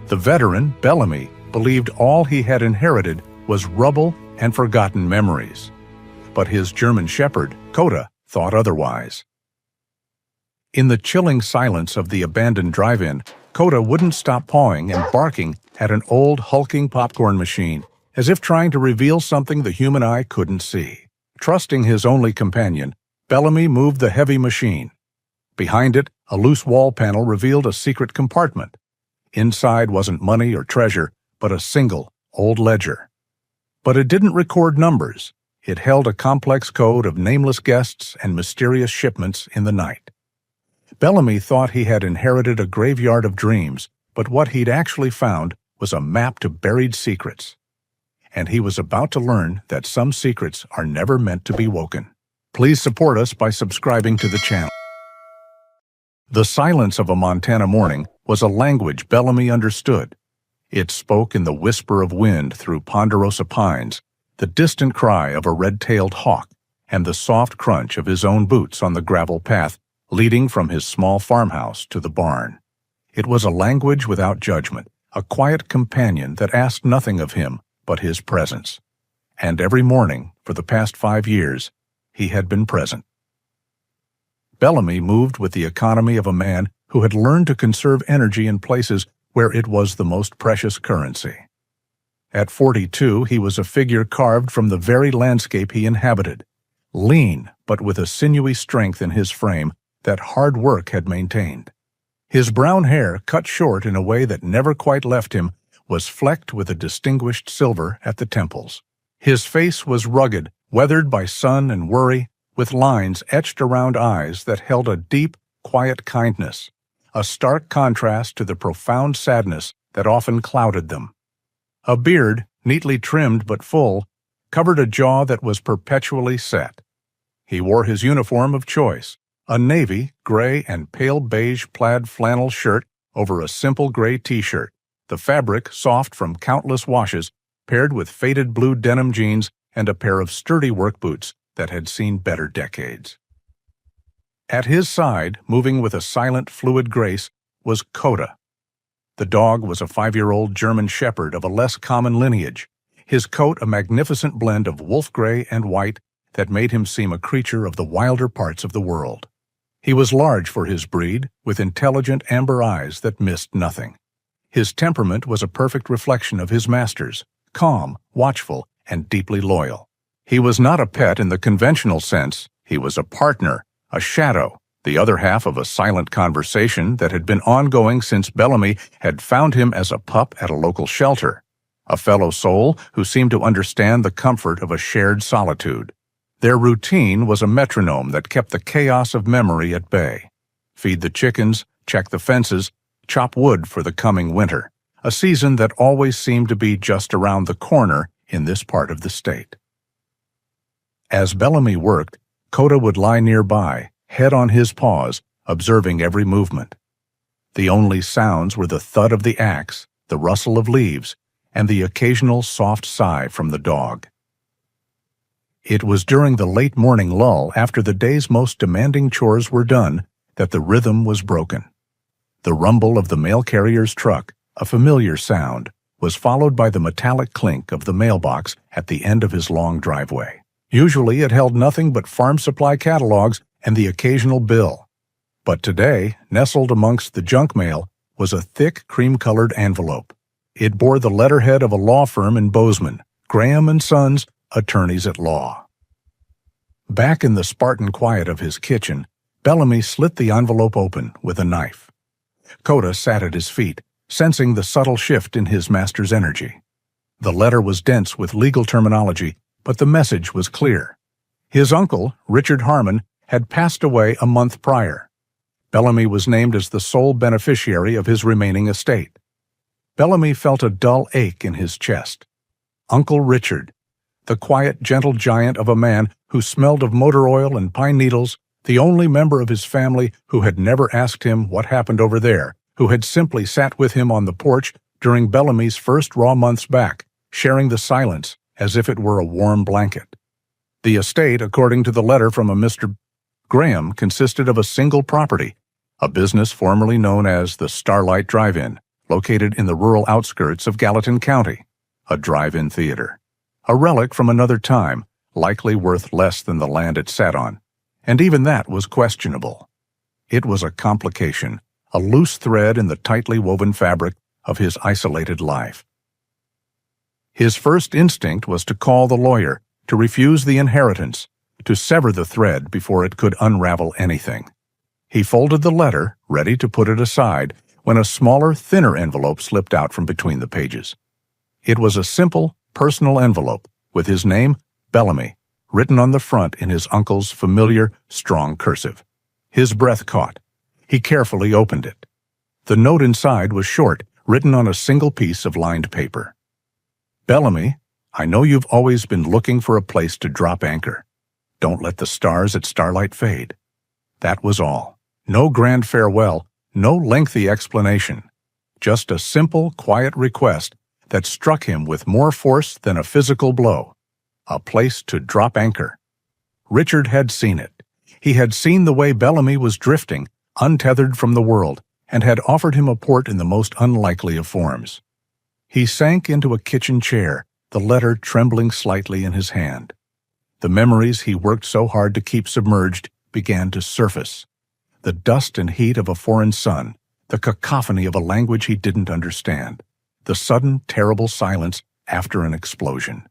The veteran, Bellamy, believed all he had inherited was rubble and forgotten memories. But his German shepherd, Coda, thought otherwise. In the chilling silence of the abandoned drive-in, Coda wouldn't stop pawing and barking at an old, hulking popcorn machine, as if trying to reveal something the human eye couldn't see. Trusting his only companion, Bellamy moved the heavy machine. Behind it, a loose wall panel revealed a secret compartment. Inside wasn't money or treasure, but a single, old ledger. But it didn't record numbers. It held a complex code of nameless guests and mysterious shipments in the night. Bellamy thought he had inherited a graveyard of dreams, but what he'd actually found was a map to buried secrets. And he was about to learn that some secrets are never meant to be woken. Please support us by subscribing to the channel. The silence of a Montana morning was a language Bellamy understood. It spoke in the whisper of wind through ponderosa pines, the distant cry of a red-tailed hawk, and the soft crunch of his own boots on the gravel path leading from his small farmhouse to the barn. It was a language without judgment, a quiet companion that asked nothing of him but his presence. And every morning, for the past 5 years, he had been present. Bellamy moved with the economy of a man who had learned to conserve energy in places where it was the most precious currency. At 42, he was a figure carved from the very landscape he inhabited, lean but with a sinewy strength in his frame that hard work had maintained. His brown hair, cut short in a way that never quite left him, was flecked with a distinguished silver at the temples. His face was rugged, weathered by sun and worry, with lines etched around eyes that held a deep, quiet kindness, a stark contrast to the profound sadness that often clouded them. A beard, neatly trimmed but full, covered a jaw that was perpetually set. He wore his uniform of choice, a navy, gray, and pale beige plaid flannel shirt over a simple gray t-shirt, the fabric soft from countless washes, paired with faded blue denim jeans and a pair of sturdy work boots that had seen better decades. At his side, moving with a silent, fluid grace, was Coda. The dog was a 5-year-old German shepherd of a less common lineage, his coat a magnificent blend of wolf gray and white that made him seem a creature of the wilder parts of the world. He was large for his breed, with intelligent amber eyes that missed nothing. His temperament was a perfect reflection of his master's, calm, watchful, and deeply loyal. He was not a pet in the conventional sense. He was a partner, a shadow, the other half of a silent conversation that had been ongoing since Bellamy had found him as a pup at a local shelter, a fellow soul who seemed to understand the comfort of a shared solitude. Their routine was a metronome that kept the chaos of memory at bay. Feed the chickens, check the fences, chop wood for the coming winter, a season that always seemed to be just around the corner in this part of the state. As Bellamy worked, Coda would lie nearby, head on his paws, observing every movement. The only sounds were the thud of the axe, the rustle of leaves, and the occasional soft sigh from the dog. It was during the late morning lull after the day's most demanding chores were done that the rhythm was broken. The rumble of the mail carrier's truck, a familiar sound, was followed by the metallic clink of the mailbox at the end of his long driveway. Usually it held nothing but farm supply catalogs and the occasional bill. But today, nestled amongst the junk mail, was a thick cream-colored envelope. It bore the letterhead of a law firm in Bozeman, Graham & Sons, attorneys at law. Back in the Spartan quiet of his kitchen, Bellamy slit the envelope open with a knife. Coda sat at his feet, sensing the subtle shift in his master's energy. The letter was dense with legal terminology, but the message was clear. His uncle, Richard Harmon, had passed away a month prior. Bellamy was named as the sole beneficiary of his remaining estate. Bellamy felt a dull ache in his chest. Uncle Richard, the quiet, gentle giant of a man who smelled of motor oil and pine needles, the only member of his family who had never asked him what happened over there, who had simply sat with him on the porch during Bellamy's first raw months back, sharing the silence as if it were a warm blanket. The estate, according to the letter from a Mr. Graham, consisted of a single property, a business formerly known as the Starlight Drive-In, located in the rural outskirts of Gallatin County, a drive-in theater. A relic from another time, likely worth less than the land it sat on, and even that was questionable. It was a complication, a loose thread in the tightly woven fabric of his isolated life. His first instinct was to call the lawyer, to refuse the inheritance, to sever the thread before it could unravel anything. He folded the letter, ready to put it aside, when a smaller, thinner envelope slipped out from between the pages. It was a simple, personal envelope with his name, Bellamy, written on the front in his uncle's familiar, strong cursive. His breath caught. He carefully opened it. The note inside was short, written on a single piece of lined paper. Bellamy, I know you've always been looking for a place to drop anchor. Don't let the stars at Starlight fade. That was all. No grand farewell, no lengthy explanation. Just a simple, quiet request that struck him with more force than a physical blow. A place to drop anchor. Richard had seen it. He had seen the way Bellamy was drifting, untethered from the world, and had offered him a port in the most unlikely of forms. He sank into a kitchen chair, the letter trembling slightly in his hand. The memories he worked so hard to keep submerged began to surface. The dust and heat of a foreign sun, the cacophony of a language he didn't understand, the sudden, terrible silence after an explosion.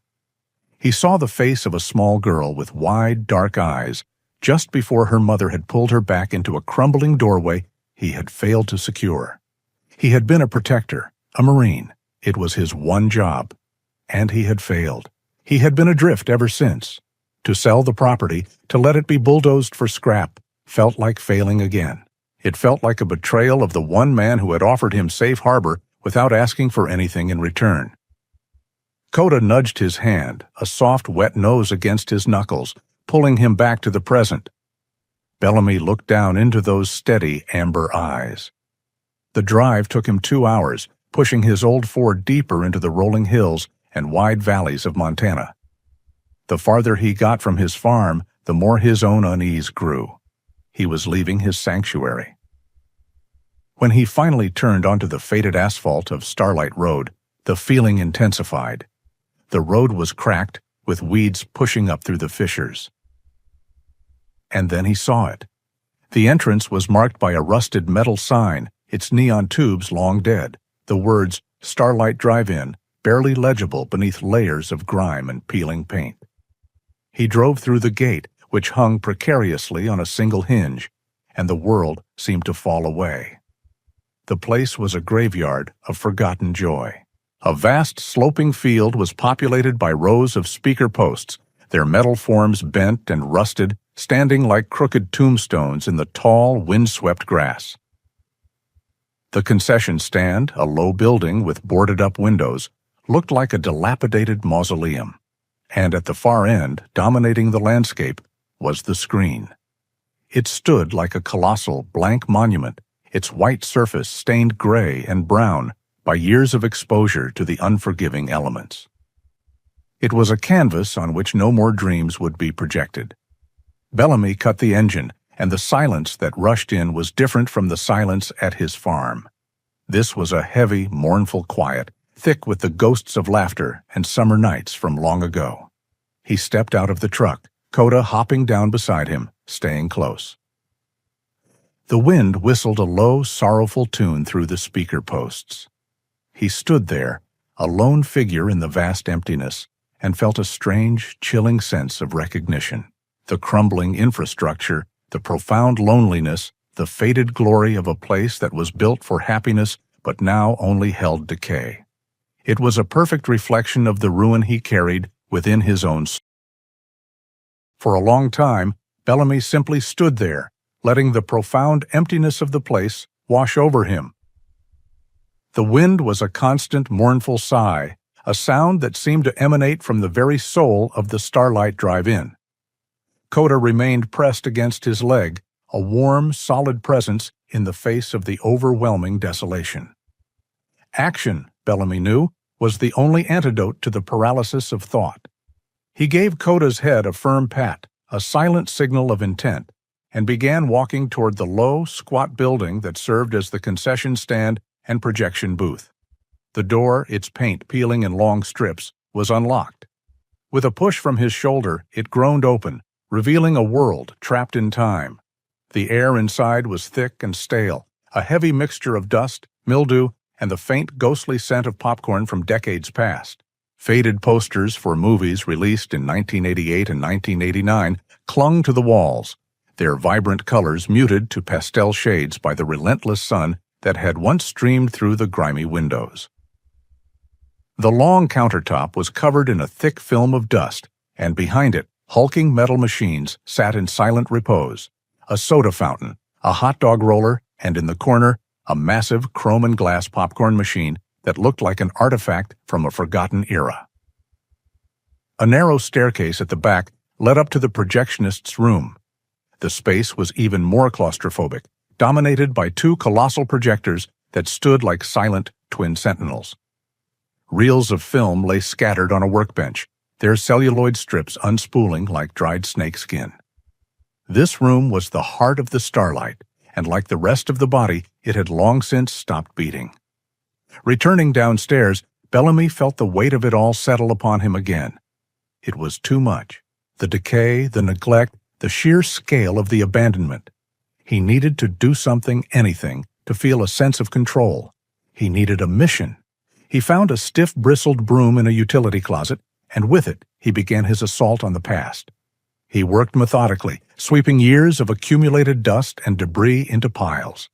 He saw the face of a small girl with wide, dark eyes, just before her mother had pulled her back into a crumbling doorway he had failed to secure. He had been a protector, a Marine. It was his one job. And he had failed. He had been adrift ever since. To sell the property, to let it be bulldozed for scrap, felt like failing again. It felt like a betrayal of the one man who had offered him safe harbor without asking for anything in return. Coda nudged his hand, a soft, wet nose against his knuckles, pulling him back to the present. Bellamy looked down into those steady, amber eyes. The drive took him 2 hours, pushing his old Ford deeper into the rolling hills and wide valleys of Montana. The farther he got from his farm, the more his own unease grew. He was leaving his sanctuary. When he finally turned onto the faded asphalt of Starlight Road, the feeling intensified. The road was cracked, with weeds pushing up through the fissures. And then he saw it. The entrance was marked by a rusted metal sign, its neon tubes long dead, the words Starlight Drive-In barely legible beneath layers of grime and peeling paint. He drove through the gate, which hung precariously on a single hinge, and the world seemed to fall away. The place was a graveyard of forgotten joy. A vast sloping field was populated by rows of speaker posts, their metal forms bent and rusted, standing like crooked tombstones in the tall, wind-swept grass. The concession stand, a low building with boarded-up windows, looked like a dilapidated mausoleum. And at the far end, dominating the landscape, was the screen. It stood like a colossal, blank monument, its white surface stained gray and brown by years of exposure to the unforgiving elements. It was a canvas on which no more dreams would be projected. Bellamy cut the engine, and the silence that rushed in was different from the silence at his farm. This was a heavy, mournful quiet, thick with the ghosts of laughter and summer nights from long ago. He stepped out of the truck, Coda hopping down beside him, staying close. The wind whistled a low, sorrowful tune through the speaker posts. He stood there, a lone figure in the vast emptiness, and felt a strange, chilling sense of recognition. The crumbling infrastructure, the profound loneliness, the faded glory of a place that was built for happiness but now only held decay. It was a perfect reflection of the ruin he carried within his own soul. For a long time, Bellamy simply stood there, letting the profound emptiness of the place wash over him. The wind was a constant, mournful sigh, a sound that seemed to emanate from the very soul of the Starlight Drive-In. Coda remained pressed against his leg, a warm, solid presence in the face of the overwhelming desolation. Action, Bellamy knew, was the only antidote to the paralysis of thought. He gave Coda's head a firm pat, a silent signal of intent, and began walking toward the low, squat building that served as the concession stand and projection booth. The door, its paint peeling in long strips, was unlocked. With a push from his shoulder, it groaned open, revealing a world trapped in time. The air inside was thick and stale, a heavy mixture of dust, mildew, and the faint ghostly scent of popcorn from decades past. Faded posters for movies released in 1988 and 1989 clung to the walls, their vibrant colors muted to pastel shades by the relentless sun that had once streamed through the grimy windows. The long countertop was covered in a thick film of dust, and behind it, hulking metal machines sat in silent repose. A soda fountain, a hot dog roller, and in the corner, a massive chrome and glass popcorn machine that looked like an artifact from a forgotten era. A narrow staircase at the back led up to the projectionist's room. The space was even more claustrophobic, dominated by two colossal projectors that stood like silent twin sentinels. Reels of film lay scattered on a workbench, their celluloid strips unspooling like dried snake skin. This room was the heart of the starlight, and like the rest of the body, it had long since stopped beating. Returning downstairs, Bellamy felt the weight of it all settle upon him again. It was too much. The decay, the neglect, the sheer scale of the abandonment. He needed to do something, anything, to feel a sense of control. He needed a mission. He found a stiff, bristled broom in a utility closet, and with it, he began his assault on the past. He worked methodically, sweeping years of accumulated dust and debris into piles.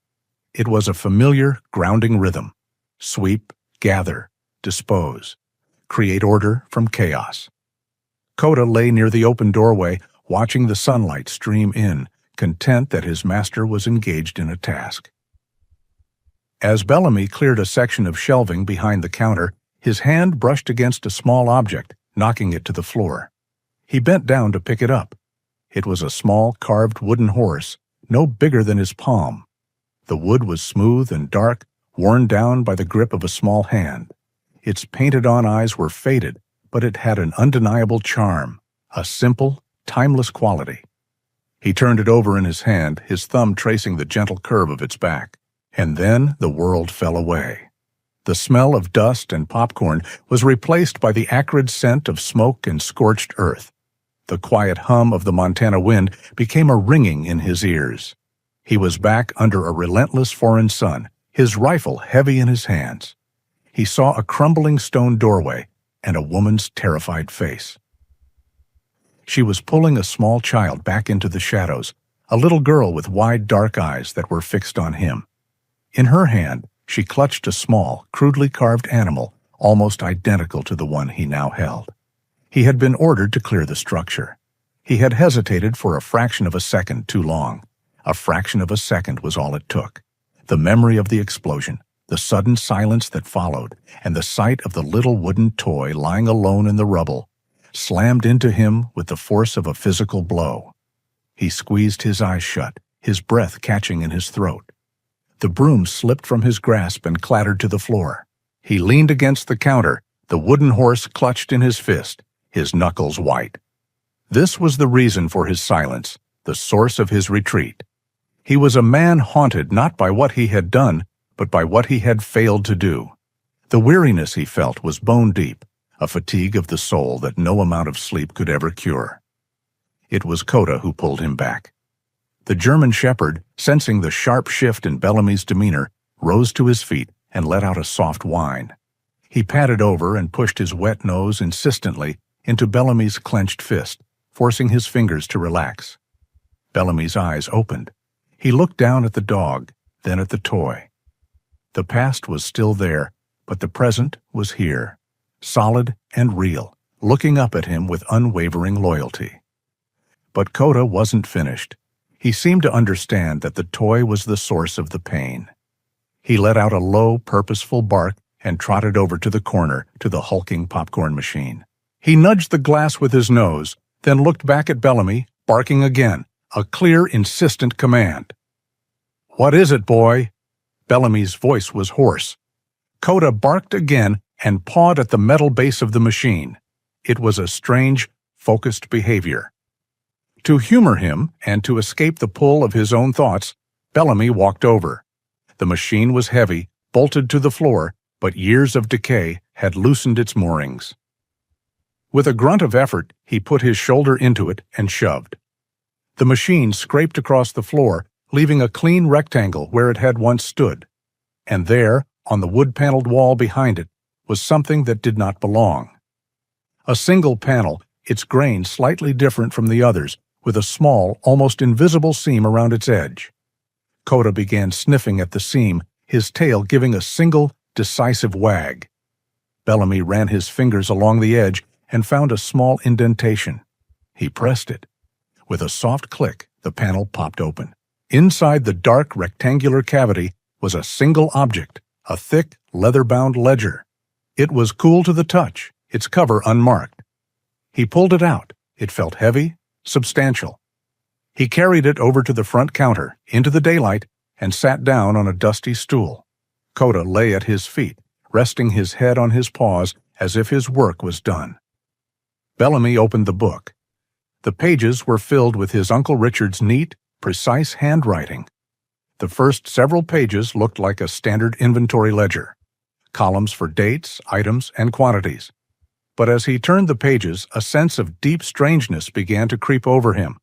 It was a familiar, grounding rhythm. Sweep, gather, dispose. Create order from chaos. Coda lay near the open doorway, watching the sunlight stream in, content that his master was engaged in a task. As Bellamy cleared a section of shelving behind the counter, his hand brushed against a small object, knocking it to the floor. He bent down to pick it up. It was a small carved wooden horse, no bigger than his palm. The wood was smooth and dark, worn down by the grip of a small hand. Its painted-on eyes were faded, but it had an undeniable charm, a simple, timeless quality. He turned it over in his hand, his thumb tracing the gentle curve of its back. And then the world fell away. The smell of dust and popcorn was replaced by the acrid scent of smoke and scorched earth. The quiet hum of the Montana wind became a ringing in his ears. He was back under a relentless foreign sun, his rifle heavy in his hands. He saw a crumbling stone doorway and a woman's terrified face. She was pulling a small child back into the shadows, a little girl with wide dark eyes that were fixed on him. In her hand, she clutched a small, crudely carved animal, almost identical to the one he now held. He had been ordered to clear the structure. He had hesitated for a fraction of a second too long. A fraction of a second was all it took. The memory of the explosion, the sudden silence that followed, and the sight of the little wooden toy lying alone in the rubble, slammed into him with the force of a physical blow. He squeezed his eyes shut, his breath catching in his throat. The broom slipped from his grasp and clattered to the floor. He leaned against the counter, the wooden horse clutched in his fist, his knuckles white. This was the reason for his silence, the source of his retreat. He was a man haunted not by what he had done, but by what he had failed to do. The weariness he felt was bone deep, a fatigue of the soul that no amount of sleep could ever cure. It was Coda who pulled him back. The German shepherd, sensing the sharp shift in Bellamy's demeanor, rose to his feet and let out a soft whine. He patted over and pushed his wet nose insistently into Bellamy's clenched fist, forcing his fingers to relax. Bellamy's eyes opened. He looked down at the dog, then at the toy. The past was still there, but the present was here, solid and real, looking up at him with unwavering loyalty. But Coda wasn't finished. He seemed to understand that the toy was the source of the pain. He let out a low, purposeful bark and trotted over to the corner to the hulking popcorn machine. He nudged the glass with his nose, then looked back at Bellamy, barking again, a clear, insistent command. "What is it, boy?" Bellamy's voice was hoarse. Coda barked again and pawed at the metal base of the machine. It was a strange, focused behavior. To humor him and to escape the pull of his own thoughts, Bellamy walked over. The machine was heavy, bolted to the floor, but years of decay had loosened its moorings. With a grunt of effort, he put his shoulder into it and shoved. The machine scraped across the floor, leaving a clean rectangle where it had once stood. And there, on the wood-paneled wall behind it, was something that did not belong. A single panel, its grain slightly different from the others, with a small, almost invisible seam around its edge. Coda began sniffing at the seam, his tail giving a single, decisive wag. Bellamy ran his fingers along the edge and found a small indentation. He pressed it. With a soft click, the panel popped open. Inside the dark, rectangular cavity was a single object, a thick, leather-bound ledger. It was cool to the touch, its cover unmarked. He pulled it out. It felt heavy, substantial. He carried it over to the front counter, into the daylight, and sat down on a dusty stool. Coda lay at his feet, resting his head on his paws as if his work was done. Bellamy opened the book. The pages were filled with his Uncle Richard's neat, precise handwriting. The first several pages looked like a standard inventory ledger, columns for dates, items, and quantities. But as he turned the pages, a sense of deep strangeness began to creep over him.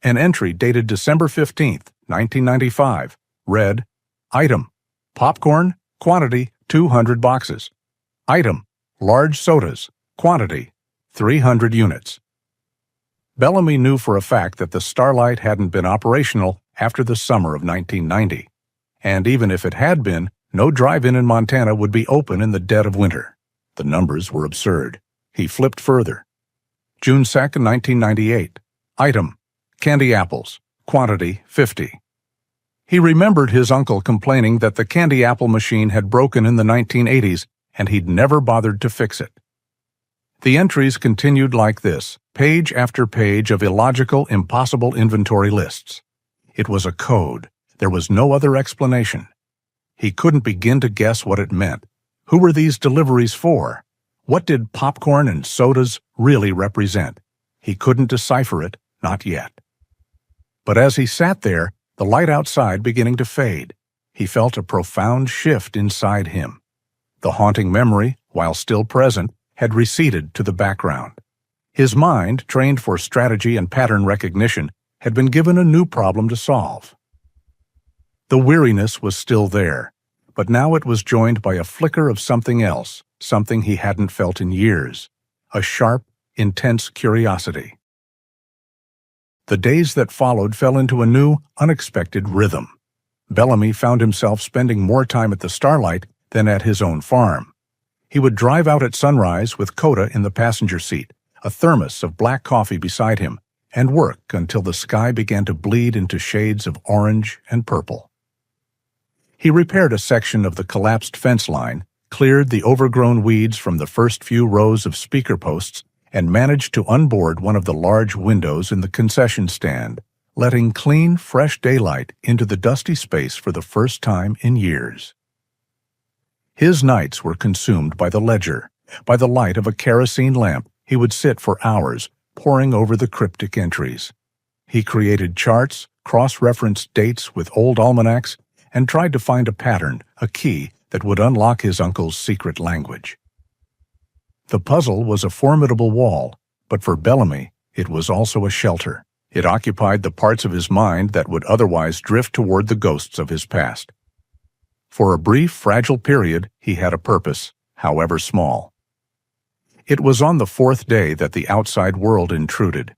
An entry dated December 15th, 1995, read, Item, popcorn, quantity 200 boxes. Item, large sodas, quantity 300 units. Bellamy knew for a fact that the Starlight hadn't been operational after the summer of 1990. And even if it had been, no drive-in in Montana would be open in the dead of winter. The numbers were absurd. He flipped further. June 2nd, 1998. Item, candy apples, quantity 50. He remembered his uncle complaining that the candy apple machine had broken in the 1980s and he'd never bothered to fix it. The entries continued like this, page after page of illogical, impossible inventory lists. It was a code. There was no other explanation. He couldn't begin to guess what it meant. Who were these deliveries for? What did popcorn and sodas really represent? He couldn't decipher it, not yet. But as he sat there, the light outside beginning to fade, he felt a profound shift inside him. The haunting memory, while still present, had receded to the background. His mind, trained for strategy and pattern recognition, had been given a new problem to solve. The weariness was still there, but now it was joined by a flicker of something else, something he hadn't felt in years, a sharp, intense curiosity. The days that followed fell into a new, unexpected rhythm. Bellamy found himself spending more time at the Starlight than at his own farm. He would drive out at sunrise with Coda in the passenger seat, a thermos of black coffee beside him, and work until the sky began to bleed into shades of orange and purple. He repaired a section of the collapsed fence line, cleared the overgrown weeds from the first few rows of speaker posts, and managed to unboard one of the large windows in the concession stand, letting clean, fresh daylight into the dusty space for the first time in years. His nights were consumed by the ledger. By the light of a kerosene lamp, he would sit for hours, poring over the cryptic entries. He created charts, cross-referenced dates with old almanacs, and tried to find a pattern, a key, that would unlock his uncle's secret language. The puzzle was a formidable wall, but for Bellamy, it was also a shelter. It occupied the parts of his mind that would otherwise drift toward the ghosts of his past. For a brief, fragile period, he had a purpose, however small. It was on the fourth day that the outside world intruded.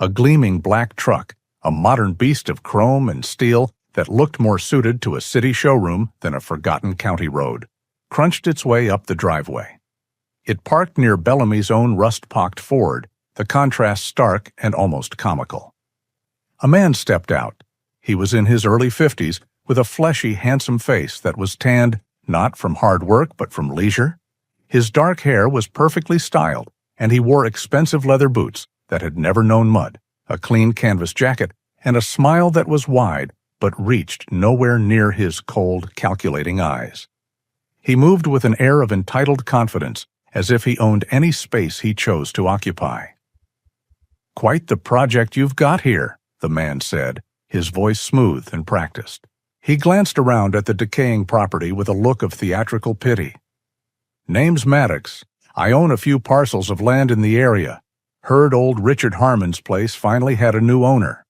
A gleaming black truck, a modern beast of chrome and steel that looked more suited to a city showroom than a forgotten county road, crunched its way up the driveway. It parked near Bellamy's own rust-pocked Ford, the contrast stark and almost comical. A man stepped out. He was in his early 50s, with a fleshy, handsome face that was tanned not from hard work but from leisure. His dark hair was perfectly styled, and he wore expensive leather boots that had never known mud, a clean canvas jacket, and a smile that was wide but reached nowhere near his cold, calculating eyes. He moved with an air of entitled confidence, as if he owned any space he chose to occupy. "Quite the project you've got here," the man said, his voice smooth and practiced. He glanced around at the decaying property with a look of theatrical pity. "Name's Maddox. I own a few parcels of land in the area. Heard old Richard Harmon's place finally had a new owner."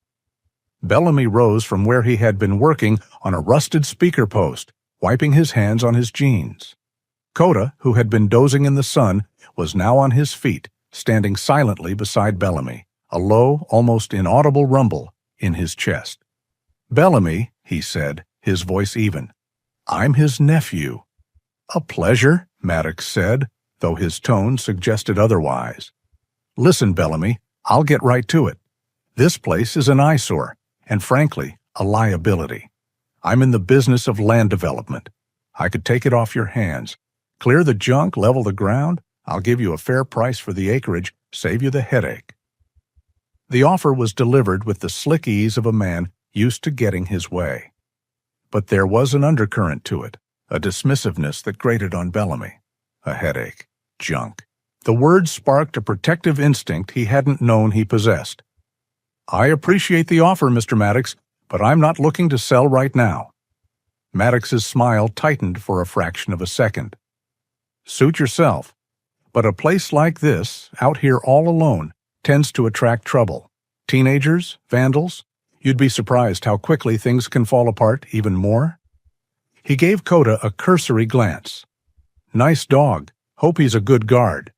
Bellamy rose from where he had been working on a rusted speaker post, wiping his hands on his jeans. Coda, who had been dozing in the sun, was now on his feet, standing silently beside Bellamy, a low, almost inaudible rumble in his chest. "Bellamy," he said, his voice even. "I'm his nephew." "A pleasure," Maddox said, though his tone suggested otherwise. "Listen, Bellamy, I'll get right to it. This place is an eyesore, and frankly, a liability. I'm in the business of land development. I could take it off your hands. Clear the junk, level the ground. I'll give you a fair price for the acreage, save you the headache." The offer was delivered with the slick ease of a man used to getting his way. But there was an undercurrent to it, a dismissiveness that grated on Bellamy. A headache. Junk. The words sparked a protective instinct he hadn't known he possessed. "I appreciate the offer, Mr. Maddox, but I'm not looking to sell right now." Maddox's smile tightened for a fraction of a second. "Suit yourself. But a place like this, out here all alone, tends to attract trouble. Teenagers, vandals. You'd be surprised how quickly things can fall apart even more." He gave Coda a cursory glance. "Nice dog. Hope he's a good guard."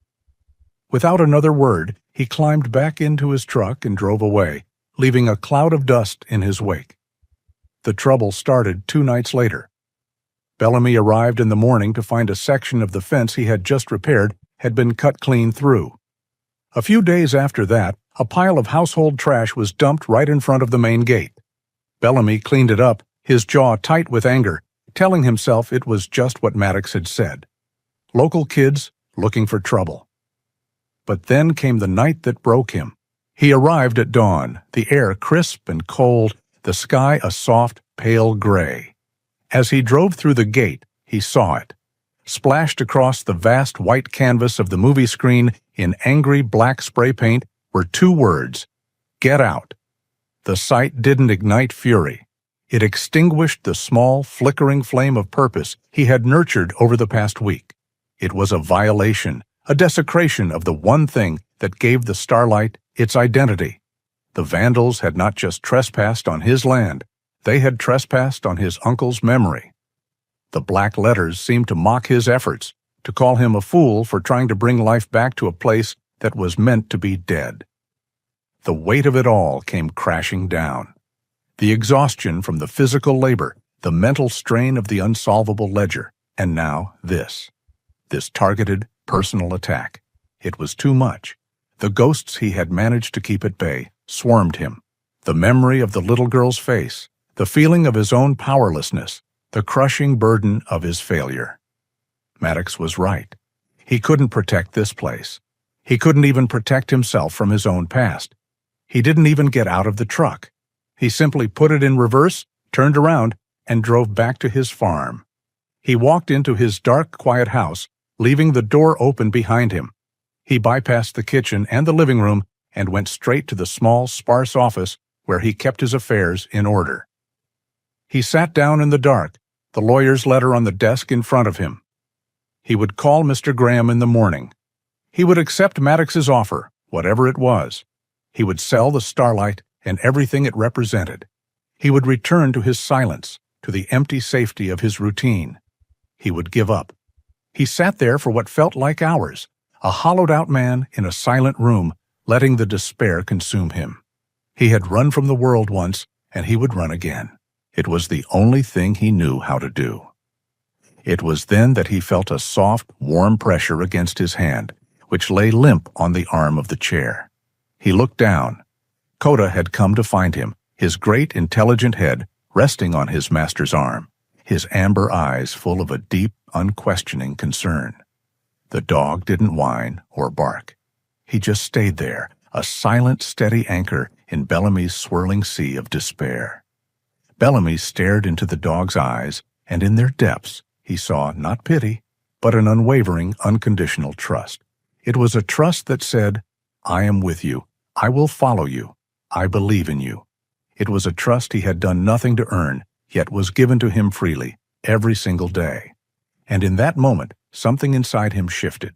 Without another word, he climbed back into his truck and drove away, leaving a cloud of dust in his wake. The trouble started 2 nights later. Bellamy arrived in the morning to find a section of the fence he had just repaired had been cut clean through. A few days after that, a pile of household trash was dumped right in front of the main gate. Bellamy cleaned it up, his jaw tight with anger, telling himself it was just what Maddox had said. Local kids looking for trouble. But then came the night that broke him. He arrived at dawn, the air crisp and cold, the sky a soft, pale gray. As he drove through the gate, he saw it. Splashed across the vast white canvas of the movie screen in angry black spray paint were 2 words: "Get out." The sight didn't ignite fury. It extinguished the small, flickering flame of purpose he had nurtured over the past week. It was a violation, a desecration of the one thing that gave the starlight its identity. The vandals had not just trespassed on his land, they had trespassed on his uncle's memory. The black letters seemed to mock his efforts, to call him a fool for trying to bring life back to a place that was meant to be dead. The weight of it all came crashing down. The exhaustion from the physical labor, the mental strain of the unsolvable ledger, and now this targeted, personal attack. It was too much. The ghosts he had managed to keep at bay swarmed him. The memory of the little girl's face, the feeling of his own powerlessness, the crushing burden of his failure. Maddox was right. He couldn't protect this place. He couldn't even protect himself from his own past. He didn't even get out of the truck. He simply put it in reverse, turned around, and drove back to his farm. He walked into his dark, quiet house, leaving the door open behind him. He bypassed the kitchen and the living room and went straight to the small, sparse office where he kept his affairs in order. He sat down in the dark, the lawyer's letter on the desk in front of him. He would call Mr. Graham in the morning. He would accept Maddox's offer, whatever it was. He would sell the Starlight and everything it represented. He would return to his silence, to the empty safety of his routine. He would give up. He sat there for what felt like hours, a hollowed-out man in a silent room, letting the despair consume him. He had run from the world once, and he would run again. It was the only thing he knew how to do. It was then that he felt a soft, warm pressure against his hand, which lay limp on the arm of the chair. He looked down. Coda had come to find him, his great, intelligent head resting on his master's arm, his amber eyes full of a deep, unquestioning concern. The dog didn't whine or bark. He just stayed there, a silent, steady anchor in Bellamy's swirling sea of despair. Bellamy stared into the dog's eyes, and in their depths he saw not pity, but an unwavering, unconditional trust. It was a trust that said, "I am with you. I will follow you. I believe in you." It was a trust he had done nothing to earn, yet was given to him freely, every single day. And in that moment, something inside him shifted.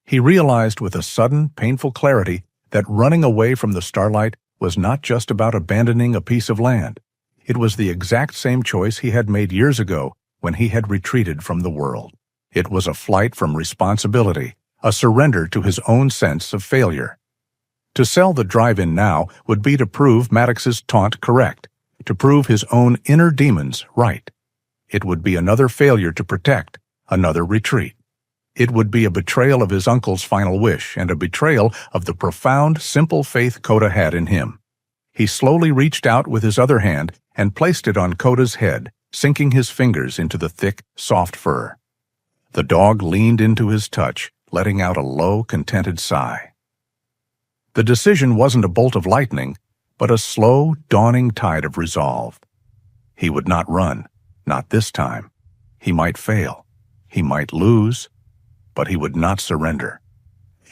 He realized with a sudden, painful clarity that running away from the starlight was not just about abandoning a piece of land. It was the exact same choice he had made years ago when he had retreated from the world. It was a flight from responsibility, a surrender to his own sense of failure. To sell the drive-in now would be to prove Maddox's taunt correct, to prove his own inner demons right. It would be another failure to protect, another retreat. It would be a betrayal of his uncle's final wish and a betrayal of the profound, simple faith Coda had in him. He slowly reached out with his other hand and placed it on Coda's head, sinking his fingers into the thick, soft fur. The dog leaned into his touch, letting out a low, contented sigh. The decision wasn't a bolt of lightning, but a slow, dawning tide of resolve. He would not run, not this time. He might fail. He might lose. But he would not surrender.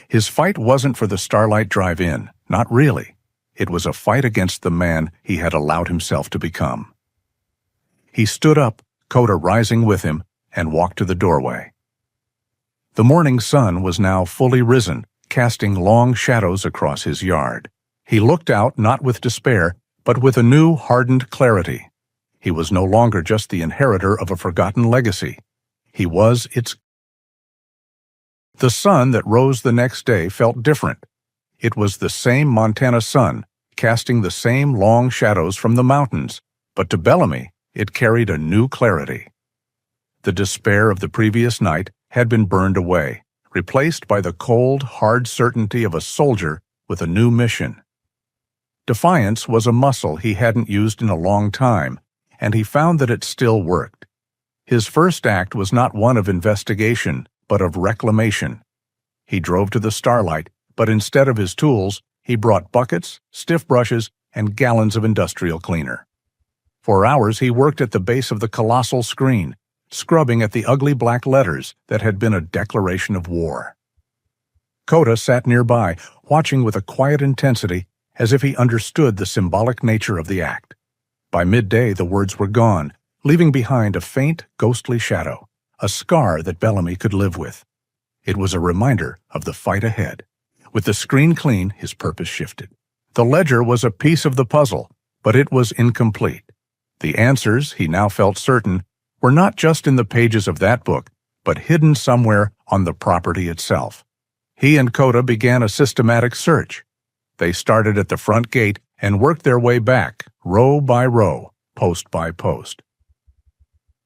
His fight wasn't for the Starlight Drive-In, not really. It was a fight against the man he had allowed himself to become. He stood up, Coda rising with him, and walked to the doorway. The morning sun was now fully risen, casting long shadows across his yard. He looked out not with despair, but with a new, hardened clarity. He was no longer just the inheritor of a forgotten legacy. He was its. The sun that rose the next day felt different. It was the same Montana sun, casting the same long shadows from the mountains, but to Bellamy, it carried a new clarity. The despair of the previous night had been burned away, replaced by the cold, hard certainty of a soldier with a new mission. Defiance was a muscle he hadn't used in a long time, and he found that it still worked. His first act was not one of investigation, but of reclamation. He drove to the Starlight, but instead of his tools, he brought buckets, stiff brushes, and gallons of industrial cleaner. For hours he worked at the base of the colossal screen, scrubbing at the ugly black letters that had been a declaration of war. Coda sat nearby, watching with a quiet intensity, as if he understood the symbolic nature of the act. By midday the words were gone, leaving behind a faint, ghostly shadow, a scar that Bellamy could live with. It was a reminder of the fight ahead. With the screen clean, his purpose shifted. The ledger was a piece of the puzzle, but it was incomplete. The answers, he now felt certain, were not just in the pages of that book, but hidden somewhere on the property itself. He and Coda began a systematic search. They started at the front gate and worked their way back, row by row, post by post.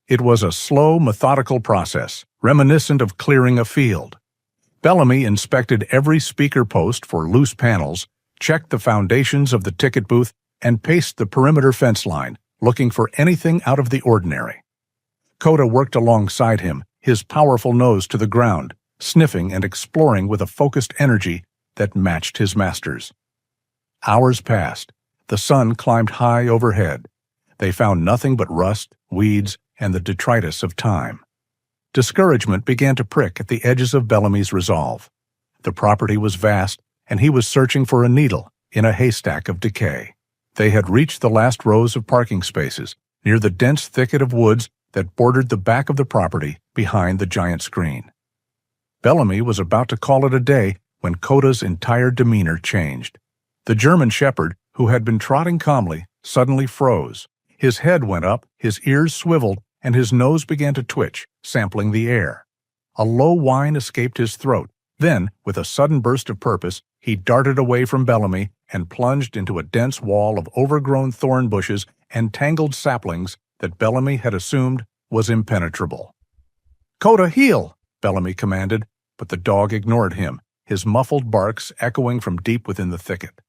It was a slow, methodical process, reminiscent of clearing a field. Bellamy inspected every speaker post for loose panels, checked the foundations of the ticket booth, and paced the perimeter fence line, looking for anything out of the ordinary. Coda worked alongside him, his powerful nose to the ground, sniffing and exploring with a focused energy that matched his master's. Hours passed. The sun climbed high overhead. They found nothing but rust, weeds, and the detritus of time. Discouragement began to prick at the edges of Bellamy's resolve. The property was vast, and he was searching for a needle in a haystack of decay. They had reached the last rows of parking spaces, near the dense thicket of woods that bordered the back of the property behind the giant screen. Bellamy was about to call it a day when Coda's entire demeanor changed. The German shepherd, who had been trotting calmly, suddenly froze. His head went up, his ears swiveled, and his nose began to twitch, sampling the air. A low whine escaped his throat. Then, with a sudden burst of purpose, he darted away from Bellamy and plunged into a dense wall of overgrown thorn bushes and tangled saplings that Bellamy had assumed was impenetrable. "Coda, heel!" Bellamy commanded, but the dog ignored him, his muffled barks echoing from deep within the thicket.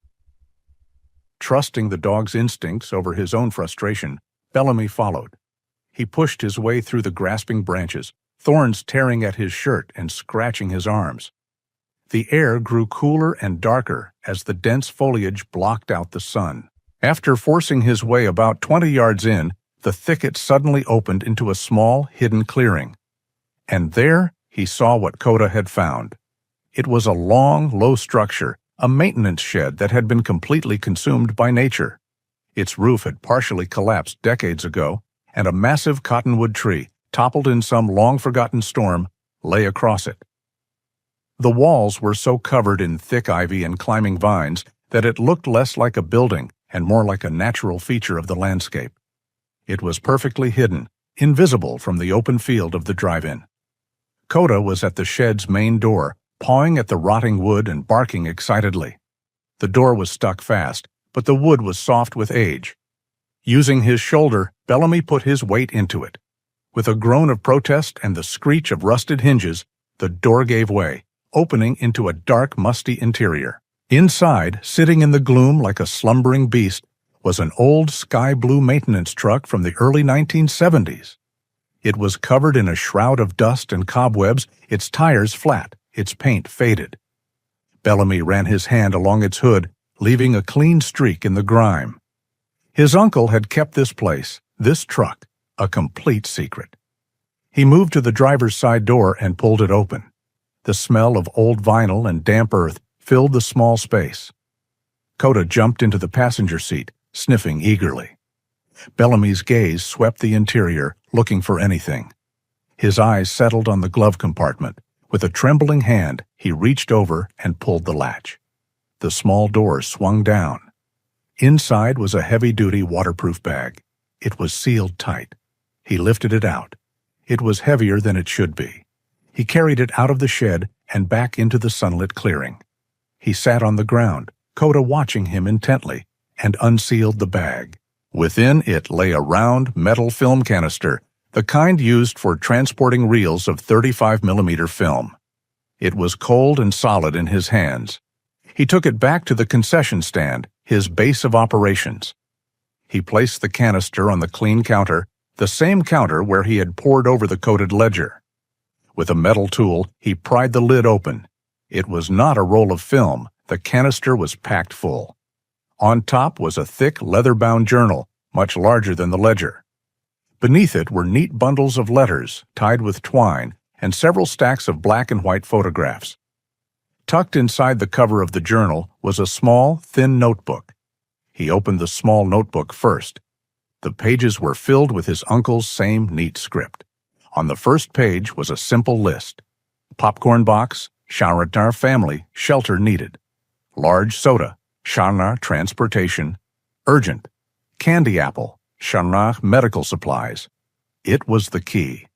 Trusting the dog's instincts over his own frustration, Bellamy followed. He pushed his way through the grasping branches, thorns tearing at his shirt and scratching his arms. The air grew cooler and darker as the dense foliage blocked out the sun. After forcing his way about 20 yards in, the thicket suddenly opened into a small, hidden clearing. And there he saw what Coda had found. It was a long, low structure, a maintenance shed that had been completely consumed by nature. Its roof had partially collapsed decades ago, and a massive cottonwood tree, toppled in some long-forgotten storm, lay across it. The walls were so covered in thick ivy and climbing vines that it looked less like a building and more like a natural feature of the landscape. It was perfectly hidden, invisible from the open field of the drive-in. Coda was at the shed's main door, pawing at the rotting wood and barking excitedly. The door was stuck fast, but the wood was soft with age. Using his shoulder, Bellamy put his weight into it. With a groan of protest and the screech of rusted hinges, the door gave way, opening into a dark, musty interior. Inside, sitting in the gloom like a slumbering beast, was an old sky-blue maintenance truck from the early 1970s. It was covered in a shroud of dust and cobwebs, its tires flat, its paint faded. Bellamy ran his hand along its hood, leaving a clean streak in the grime. His uncle had kept this place, this truck, a complete secret. He moved to the driver's side door and pulled it open. The smell of old vinyl and damp earth filled the small space. Coda jumped into the passenger seat, sniffing eagerly. Bellamy's gaze swept the interior, looking for anything. His eyes settled on the glove compartment. With a trembling hand, he reached over and pulled the latch. The small door swung down. Inside was a heavy-duty waterproof bag. It was sealed tight. He lifted it out. It was heavier than it should be. He carried it out of the shed and back into the sunlit clearing. He sat on the ground, Coda watching him intently, and unsealed the bag. Within it lay a round metal film canister, the kind used for transporting reels of 35mm film. It was cold and solid in his hands. He took it back to the concession stand, his base of operations. He placed the canister on the clean counter, the same counter where he had pored over the coated ledger. With a metal tool, he pried the lid open. It was not a roll of film. The canister was packed full. On top was a thick, leather-bound journal, much larger than the ledger. Beneath it were neat bundles of letters, tied with twine, and several stacks of black and white photographs. Tucked inside the cover of the journal was a small, thin notebook. He opened the small notebook first. The pages were filled with his uncle's same neat script. On the first page was a simple list. Popcorn box, Sharantar family, shelter needed. Large soda, Sharantar transportation. Urgent. Candy apple, Sharantar medical supplies. It was the key.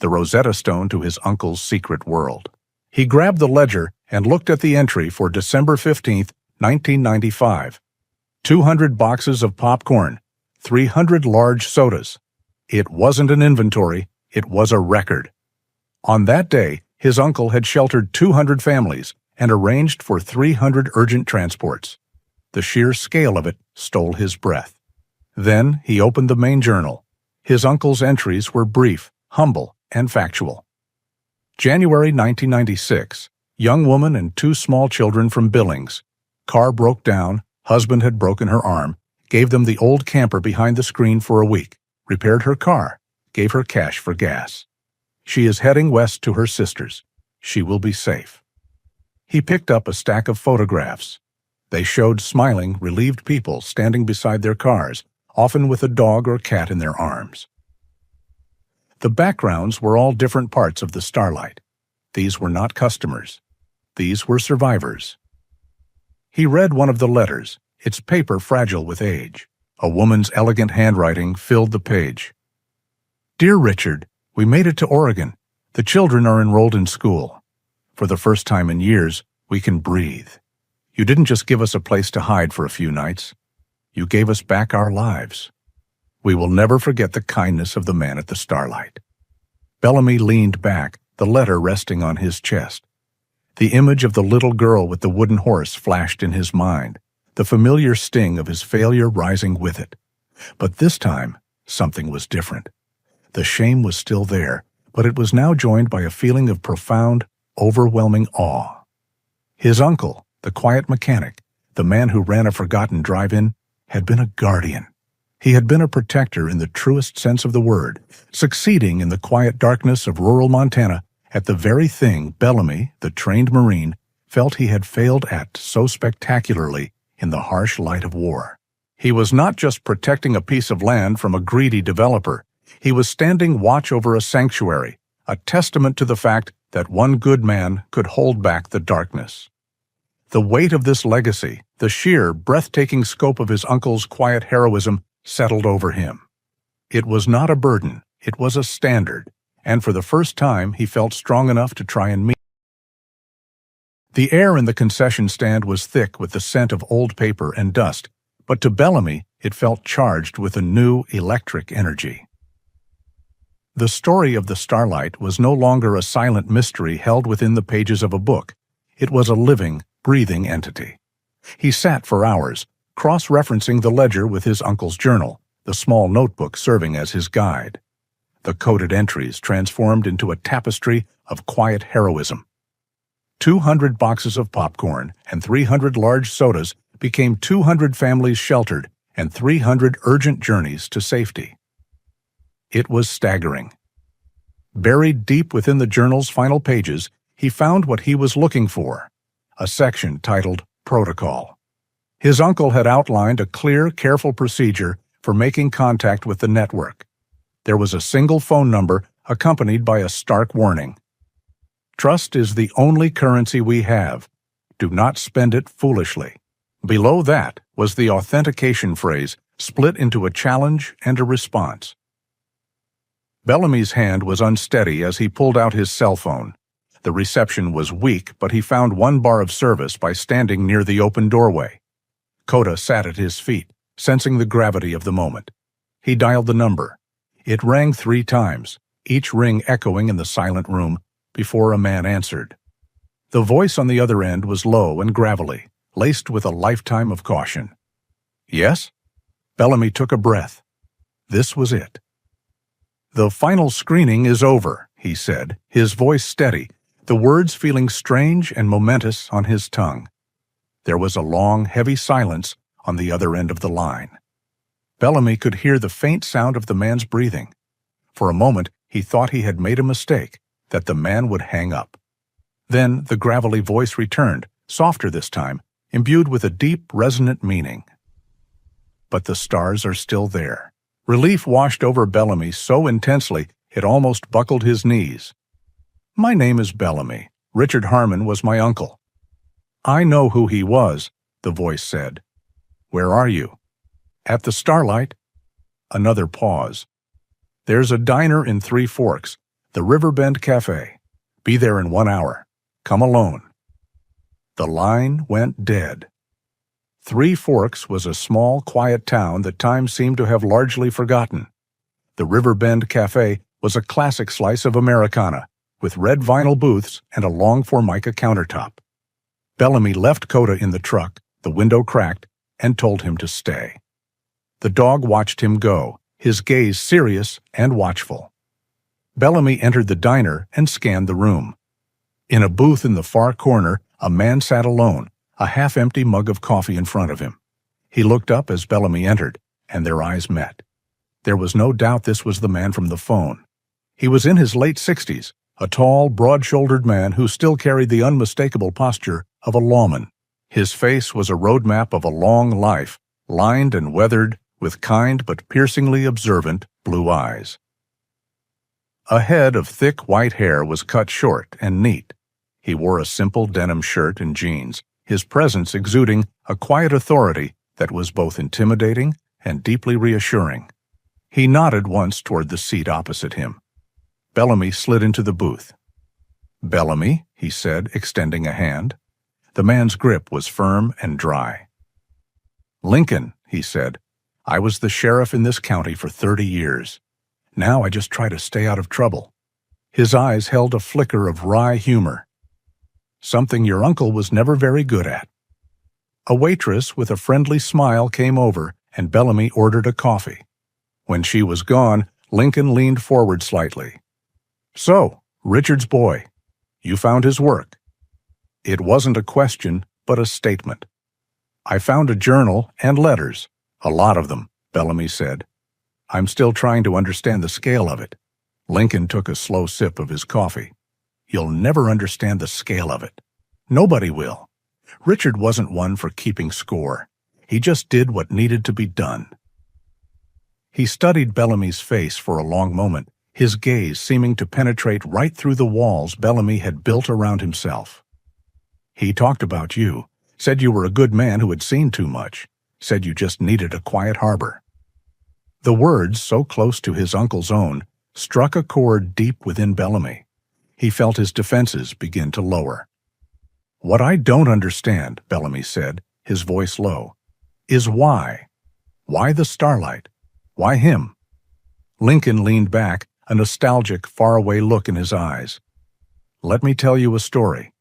The Rosetta Stone to his uncle's secret world. He grabbed the ledger and looked at the entry for December 15, 1995. 200 boxes of popcorn, 300 large sodas. It wasn't an inventory, it was a record. On that day, his uncle had sheltered 200 families and arranged for 300 urgent transports. The sheer scale of it stole his breath. Then he opened the main journal. His uncle's entries were brief, humble, and factual. January 1996. Young woman and 2 small children from Billings. Car broke down, husband had broken her arm, gave them the old camper behind the screen for a week, repaired her car, gave her cash for gas. She is heading west to her sister's. She will be safe. He picked up a stack of photographs. They showed smiling, relieved people standing beside their cars, often with a dog or cat in their arms. The backgrounds were all different parts of the Starlight. These were not customers. These were survivors. He read one of the letters, its paper fragile with age. A woman's elegant handwriting filled the page. Dear Richard, we made it to Oregon. The children are enrolled in school. For the first time in years, we can breathe. You didn't just give us a place to hide for a few nights. You gave us back our lives. We will never forget the kindness of the man at the Starlight. Bellamy leaned back, the letter resting on his chest. The image of the little girl with the wooden horse flashed in his mind, the familiar sting of his failure rising with it. But this time, something was different. The shame was still there, but it was now joined by a feeling of profound, overwhelming awe. His uncle, the quiet mechanic, the man who ran a forgotten drive-in, had been a guardian. He had been a protector in the truest sense of the word, succeeding in the quiet darkness of rural Montana at the very thing Bellamy, the trained Marine, felt he had failed at so spectacularly in the harsh light of war. He was not just protecting a piece of land from a greedy developer. He was standing watch over a sanctuary, a testament to the fact that one good man could hold back the darkness. The weight of this legacy, the sheer, breathtaking scope of his uncle's quiet heroism, settled over him. It was not a burden, it was a standard, and for the first time he felt strong enough to try and meet. The air in the concession stand was thick with the scent of old paper and dust, but to Bellamy it felt charged with a new electric energy. The story of the Starlight was no longer a silent mystery held within the pages of a book. It was a living, breathing entity. He sat for hours, cross-referencing the ledger with his uncle's journal, the small notebook serving as his guide. The coded entries transformed into a tapestry of quiet heroism. 200 boxes of popcorn and 300 large sodas became 200 families sheltered and 300 urgent journeys to safety. It was staggering. Buried deep within the journal's final pages, he found what he was looking for, a section titled Protocol. His uncle had outlined a clear, careful procedure for making contact with the network. There was a single phone number accompanied by a stark warning. Trust is the only currency we have. Do not spend it foolishly. Below that was the authentication phrase, split into a challenge and a response. Bellamy's hand was unsteady as he pulled out his cell phone. The reception was weak, but he found one bar of service by standing near the open doorway. Coda sat at his feet, sensing the gravity of the moment. He dialed the number. It rang 3 times, each ring echoing in the silent room, before a man answered. The voice on the other end was low and gravelly, laced with a lifetime of caution. Yes? Bellamy took a breath. This was it. The final screening is over, he said, his voice steady, the words feeling strange and momentous on his tongue. There was a long, heavy silence on the other end of the line. Bellamy could hear the faint sound of the man's breathing. For a moment, he thought he had made a mistake, that the man would hang up. Then the gravelly voice returned, softer this time, imbued with a deep, resonant meaning. But the stars are still there. Relief washed over Bellamy so intensely it almost buckled his knees. My name is Bellamy. Richard Harmon was my uncle. I know who he was, the voice said. Where are you? At the Starlight. Another pause. There's a diner in 3 Forks, the Riverbend Cafe. Be there in 1 hour. Come alone. The line went dead. 3 Forks was a small, quiet town that time seemed to have largely forgotten. The Riverbend Cafe was a classic slice of Americana, with red vinyl booths and a long Formica countertop. Bellamy left Coda in the truck, the window cracked, and told him to stay. The dog watched him go, his gaze serious and watchful. Bellamy entered the diner and scanned the room. In a booth in the far corner, a man sat alone, a half-empty mug of coffee in front of him. He looked up as Bellamy entered, and their eyes met. There was no doubt this was the man from the phone. He was in his late 60s, a tall, broad-shouldered man who still carried the unmistakable posture of a lawman. His face was a roadmap of a long life, lined and weathered, with kind but piercingly observant blue eyes. A head of thick white hair was cut short and neat. He wore a simple denim shirt and jeans, his presence exuding a quiet authority that was both intimidating and deeply reassuring. He nodded once toward the seat opposite him. Bellamy slid into the booth. Bellamy, he said, extending a hand. The man's grip was firm and dry. Lincoln, he said, I was the sheriff in this county for 30 years. Now I just try to stay out of trouble. His eyes held a flicker of wry humor. Something your uncle was never very good at. A waitress with a friendly smile came over, and Bellamy ordered a coffee. When she was gone, Lincoln leaned forward slightly. So, Richard's boy, you found his work. It wasn't a question, but a statement. I found a journal and letters, a lot of them, Bellamy said. I'm still trying to understand the scale of it. Lincoln took a slow sip of his coffee. You'll never understand the scale of it. Nobody will. Richard wasn't one for keeping score. He just did what needed to be done. He studied Bellamy's face for a long moment, his gaze seeming to penetrate right through the walls Bellamy had built around himself. "He talked about you, said you were a good man who had seen too much, said you just needed a quiet harbor." The words, so close to his uncle's own, struck a chord deep within Bellamy. He felt his defenses begin to lower. "What I don't understand," Bellamy said, his voice low, "is why? Why the starlight? Why him?" Lincoln leaned back, a nostalgic, faraway look in his eyes. "Let me tell you a story.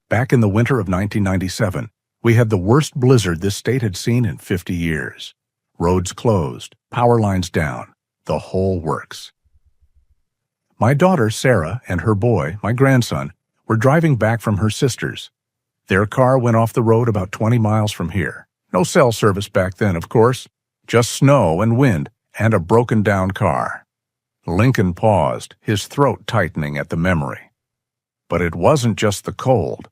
Back in the winter of 1997, we had the worst blizzard this state had seen in 50 years. Roads closed, power lines down, the whole works. My daughter, Sarah, and her boy, my grandson, were driving back from her sister's. Their car went off the road about 20 miles from here. No cell service back then, of course. Just snow and wind and a broken-down car." Lincoln paused, his throat tightening at the memory. But it wasn't just the cold.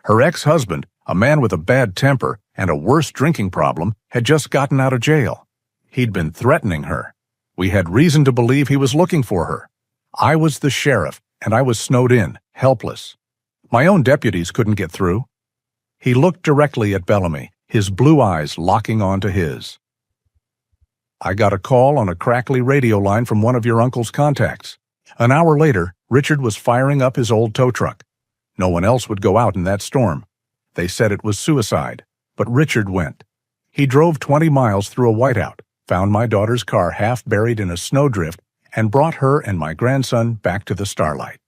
Her ex-husband, a man with a bad temper and a worse drinking problem, had just gotten out of jail. He'd been threatening her. We had reason to believe he was looking for her. I was the sheriff, and I was snowed in, helpless. My own deputies couldn't get through. He looked directly at Bellamy, his blue eyes locking onto his. "I got a call on a crackly radio line from one of your uncle's contacts. An hour later, Richard was firing up his old tow truck. No one else would go out in that storm. They said it was suicide, but Richard went. He drove 20 miles through a whiteout, found my daughter's car half buried in a snowdrift, and brought her and my grandson back to the starlight."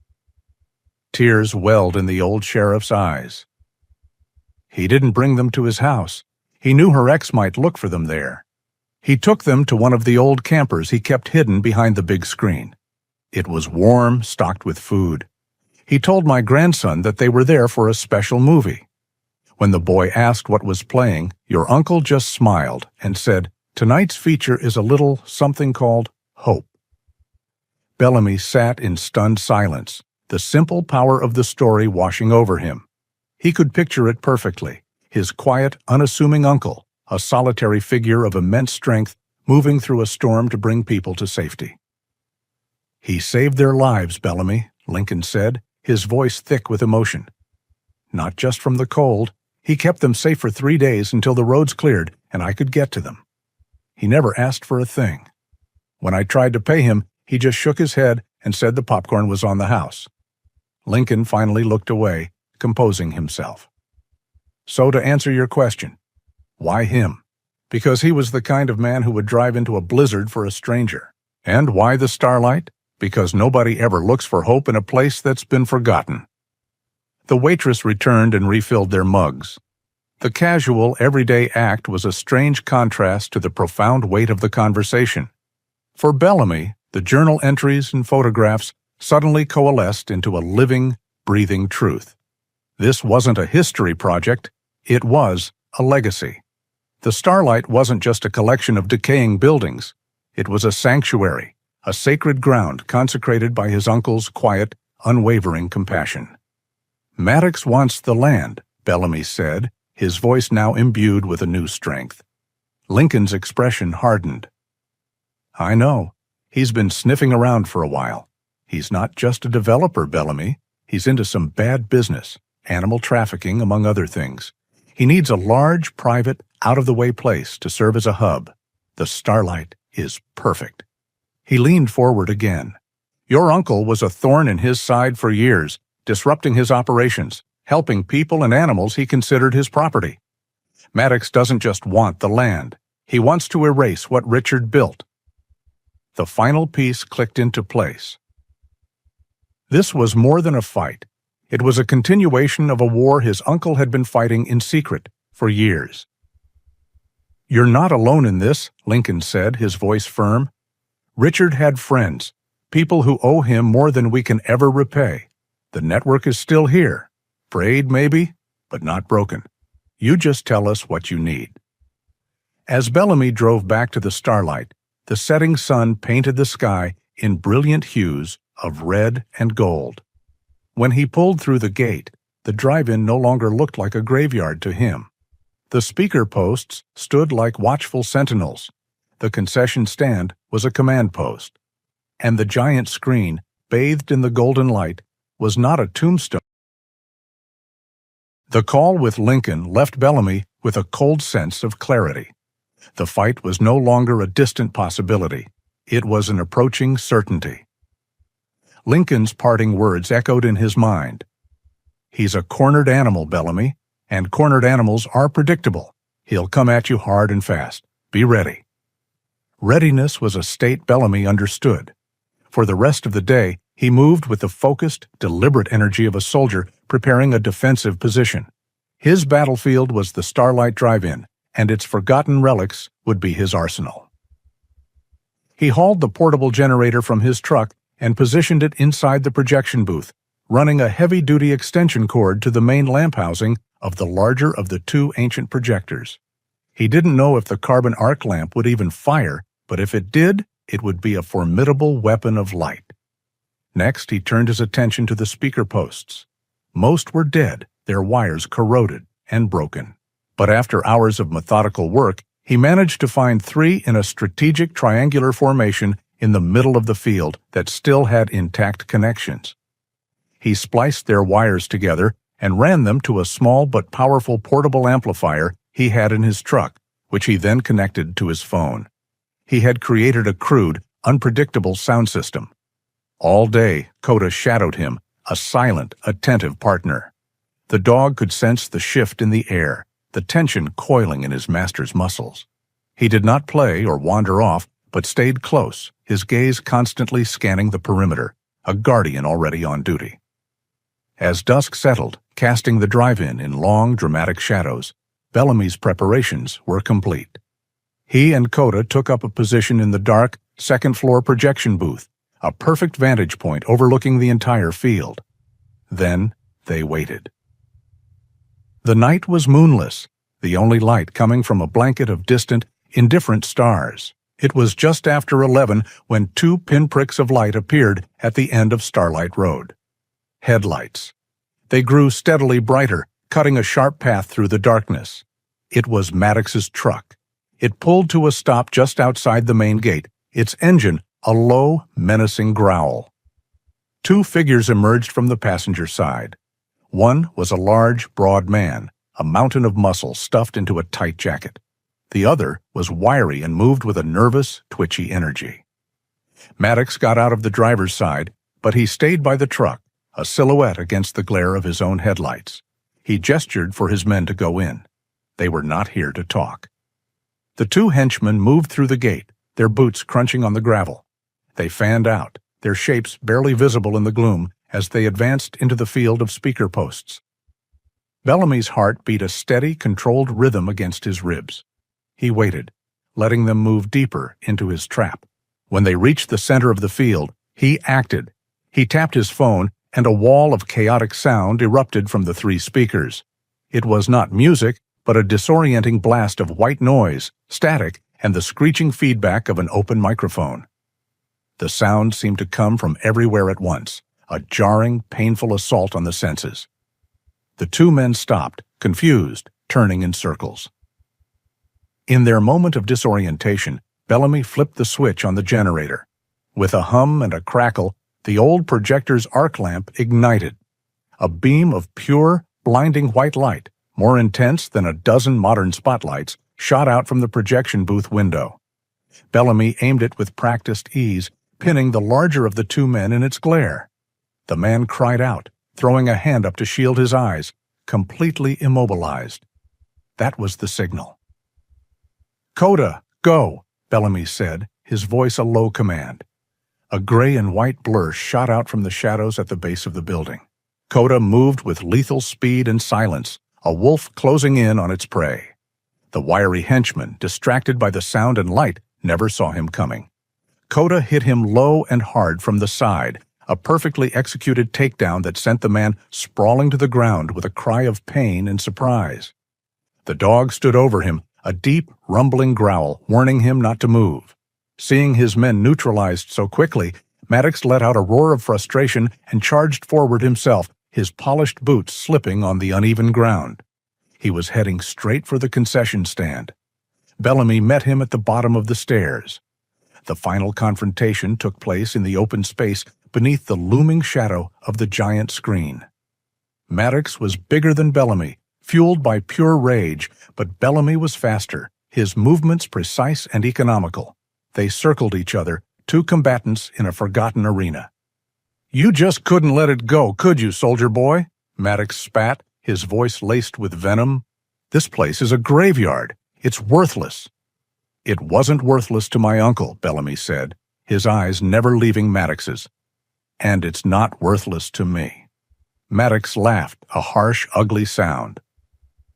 Tears welled in the old sheriff's eyes. He didn't bring them to his house. He knew her ex might look for them there. He took them to one of the old campers he kept hidden behind the big screen. It was warm, stocked with food. He told my grandson that they were there for a special movie. When the boy asked what was playing, your uncle just smiled and said, "Tonight's feature is a little something called hope." Bellamy sat in stunned silence, the simple power of the story washing over him. He could picture it perfectly, his quiet, unassuming uncle, a solitary figure of immense strength, moving through a storm to bring people to safety. "He saved their lives, Bellamy," Lincoln said, his voice thick with emotion. "Not just from the cold. He kept them safe for 3 days until the roads cleared and I could get to them. He never asked for a thing. When I tried to pay him, he just shook his head and said the popcorn was on the house." Lincoln finally looked away, composing himself. "So to answer your question, why him? Because he was the kind of man who would drive into a blizzard for a stranger. And why the starlight? Because nobody ever looks for hope in a place that's been forgotten." The waitress returned and refilled their mugs. The casual, everyday act was a strange contrast to the profound weight of the conversation. For Bellamy, the journal entries and photographs suddenly coalesced into a living, breathing truth. This wasn't a history project, it was a legacy. The starlight wasn't just a collection of decaying buildings. It was a sanctuary, a sacred ground consecrated by his uncle's quiet, unwavering compassion. "Maddox wants the land," Bellamy said, his voice now imbued with a new strength. Lincoln's expression hardened. "I know. He's been sniffing around for a while. He's not just a developer, Bellamy. He's into some bad business, animal trafficking, among other things. He needs a large, private, out-of-the-way place to serve as a hub. The starlight is perfect." He leaned forward again. "Your uncle was a thorn in his side for years, disrupting his operations, helping people and animals he considered his property. Maddox doesn't just want the land. He wants to erase what Richard built." The final piece clicked into place. This was more than a fight. It was a continuation of a war his uncle had been fighting in secret for years. "You're not alone in this," Lincoln said, his voice firm. "Richard had friends, people who owe him more than we can ever repay. The network is still here. Frayed, maybe, but not broken. You just tell us what you need." As Bellamy drove back to the starlight, the setting sun painted the sky in brilliant hues of red and gold. When he pulled through the gate, the drive-in no longer looked like a graveyard to him. The speaker posts stood like watchful sentinels, The concession stand was a command post, and the giant screen, bathed in the golden light, was not a tombstone. The call with Lincoln left Bellamy with a cold sense of clarity. The fight was no longer a distant possibility. It was an approaching certainty. Lincoln's parting words echoed in his mind. "He's a cornered animal, Bellamy, and cornered animals are predictable. He'll come at you hard and fast. Be ready." Readiness was a state Bellamy understood. For the rest of the day, he moved with the focused, deliberate energy of a soldier preparing a defensive position. His battlefield was the Starlight Drive-In, and its forgotten relics would be his arsenal. He hauled the portable generator from his truck and positioned it inside the projection booth, running a heavy-duty extension cord to the main lamp housing of the larger of the two ancient projectors. He didn't know if the carbon arc lamp would even fire, but if it did, it would be a formidable weapon of light. Next, he turned his attention to the speaker posts. Most were dead, their wires corroded and broken. But after hours of methodical work, he managed to find 3 in a strategic triangular formation in the middle of the field that still had intact connections. He spliced their wires together and ran them to a small but powerful portable amplifier he had in his truck, which he then connected to his phone. He had created a crude, unpredictable sound system. All day, Coda shadowed him, a silent, attentive partner. The dog could sense the shift in the air, the tension coiling in his master's muscles. He did not play or wander off, but stayed close, his gaze constantly scanning the perimeter, a guardian already on duty. As dusk settled, casting the drive-in in long, dramatic shadows, Bellamy's preparations were complete. He and Coda took up a position in the dark, second-floor projection booth, a perfect vantage point overlooking the entire field. Then they waited. The night was moonless, the only light coming from a blanket of distant, indifferent stars. It was just after 11 when 2 pinpricks of light appeared at the end of Starlight Road. Headlights. They grew steadily brighter, cutting a sharp path through the darkness. It was Maddox's truck. It pulled to a stop just outside the main gate, its engine a low, menacing growl. 2 figures emerged from the passenger side. One was a large, broad man, a mountain of muscle stuffed into a tight jacket. The other was wiry and moved with a nervous, twitchy energy. Maddox got out of the driver's side, but he stayed by the truck, a silhouette against the glare of his own headlights. He gestured for his men to go in. They were not here to talk. The 2 henchmen moved through the gate, their boots crunching on the gravel. They fanned out, their shapes barely visible in the gloom as they advanced into the field of speaker posts. Bellamy's heart beat a steady, controlled rhythm against his ribs. He waited, letting them move deeper into his trap. When they reached the center of the field, he acted. He tapped his phone, and a wall of chaotic sound erupted from the 3 speakers. It was not music, but a disorienting blast of white noise, static, and the screeching feedback of an open microphone. The sound seemed to come from everywhere at once, a jarring, painful assault on the senses. The 2 men stopped, confused, turning in circles. In their moment of disorientation, Bellamy flipped the switch on the generator. With a hum and a crackle, the old projector's arc lamp ignited. A beam of pure, blinding white light, more intense than a dozen modern spotlights, shot out from the projection booth window. Bellamy aimed it with practiced ease, pinning the larger of the 2 men in its glare. The man cried out, throwing a hand up to shield his eyes, completely immobilized. That was the signal. "Coda, go," Bellamy said, his voice a low command. A gray and white blur shot out from the shadows at the base of the building. Coda moved with lethal speed and silence, a wolf closing in on its prey. The wiry henchman, distracted by the sound and light, never saw him coming. Coda hit him low and hard from the side, a perfectly executed takedown that sent the man sprawling to the ground with a cry of pain and surprise. The dog stood over him, a deep, rumbling growl, warning him not to move. Seeing his men neutralized so quickly, Maddox let out a roar of frustration and charged forward himself, his polished boots slipping on the uneven ground. He was heading straight for the concession stand. Bellamy met him at the bottom of the stairs. The final confrontation took place in the open space beneath the looming shadow of the giant screen. Maddox was bigger than Bellamy, fueled by pure rage, but Bellamy was faster, his movements precise and economical. They circled each other, two combatants in a forgotten arena. "You just couldn't let it go, could you, soldier boy?" Maddox spat, his voice laced with venom. "This place is a graveyard. It's worthless." "It wasn't worthless to my uncle," Bellamy said, his eyes never leaving Maddox's. "And it's not worthless to me." Maddox laughed, a harsh, ugly sound.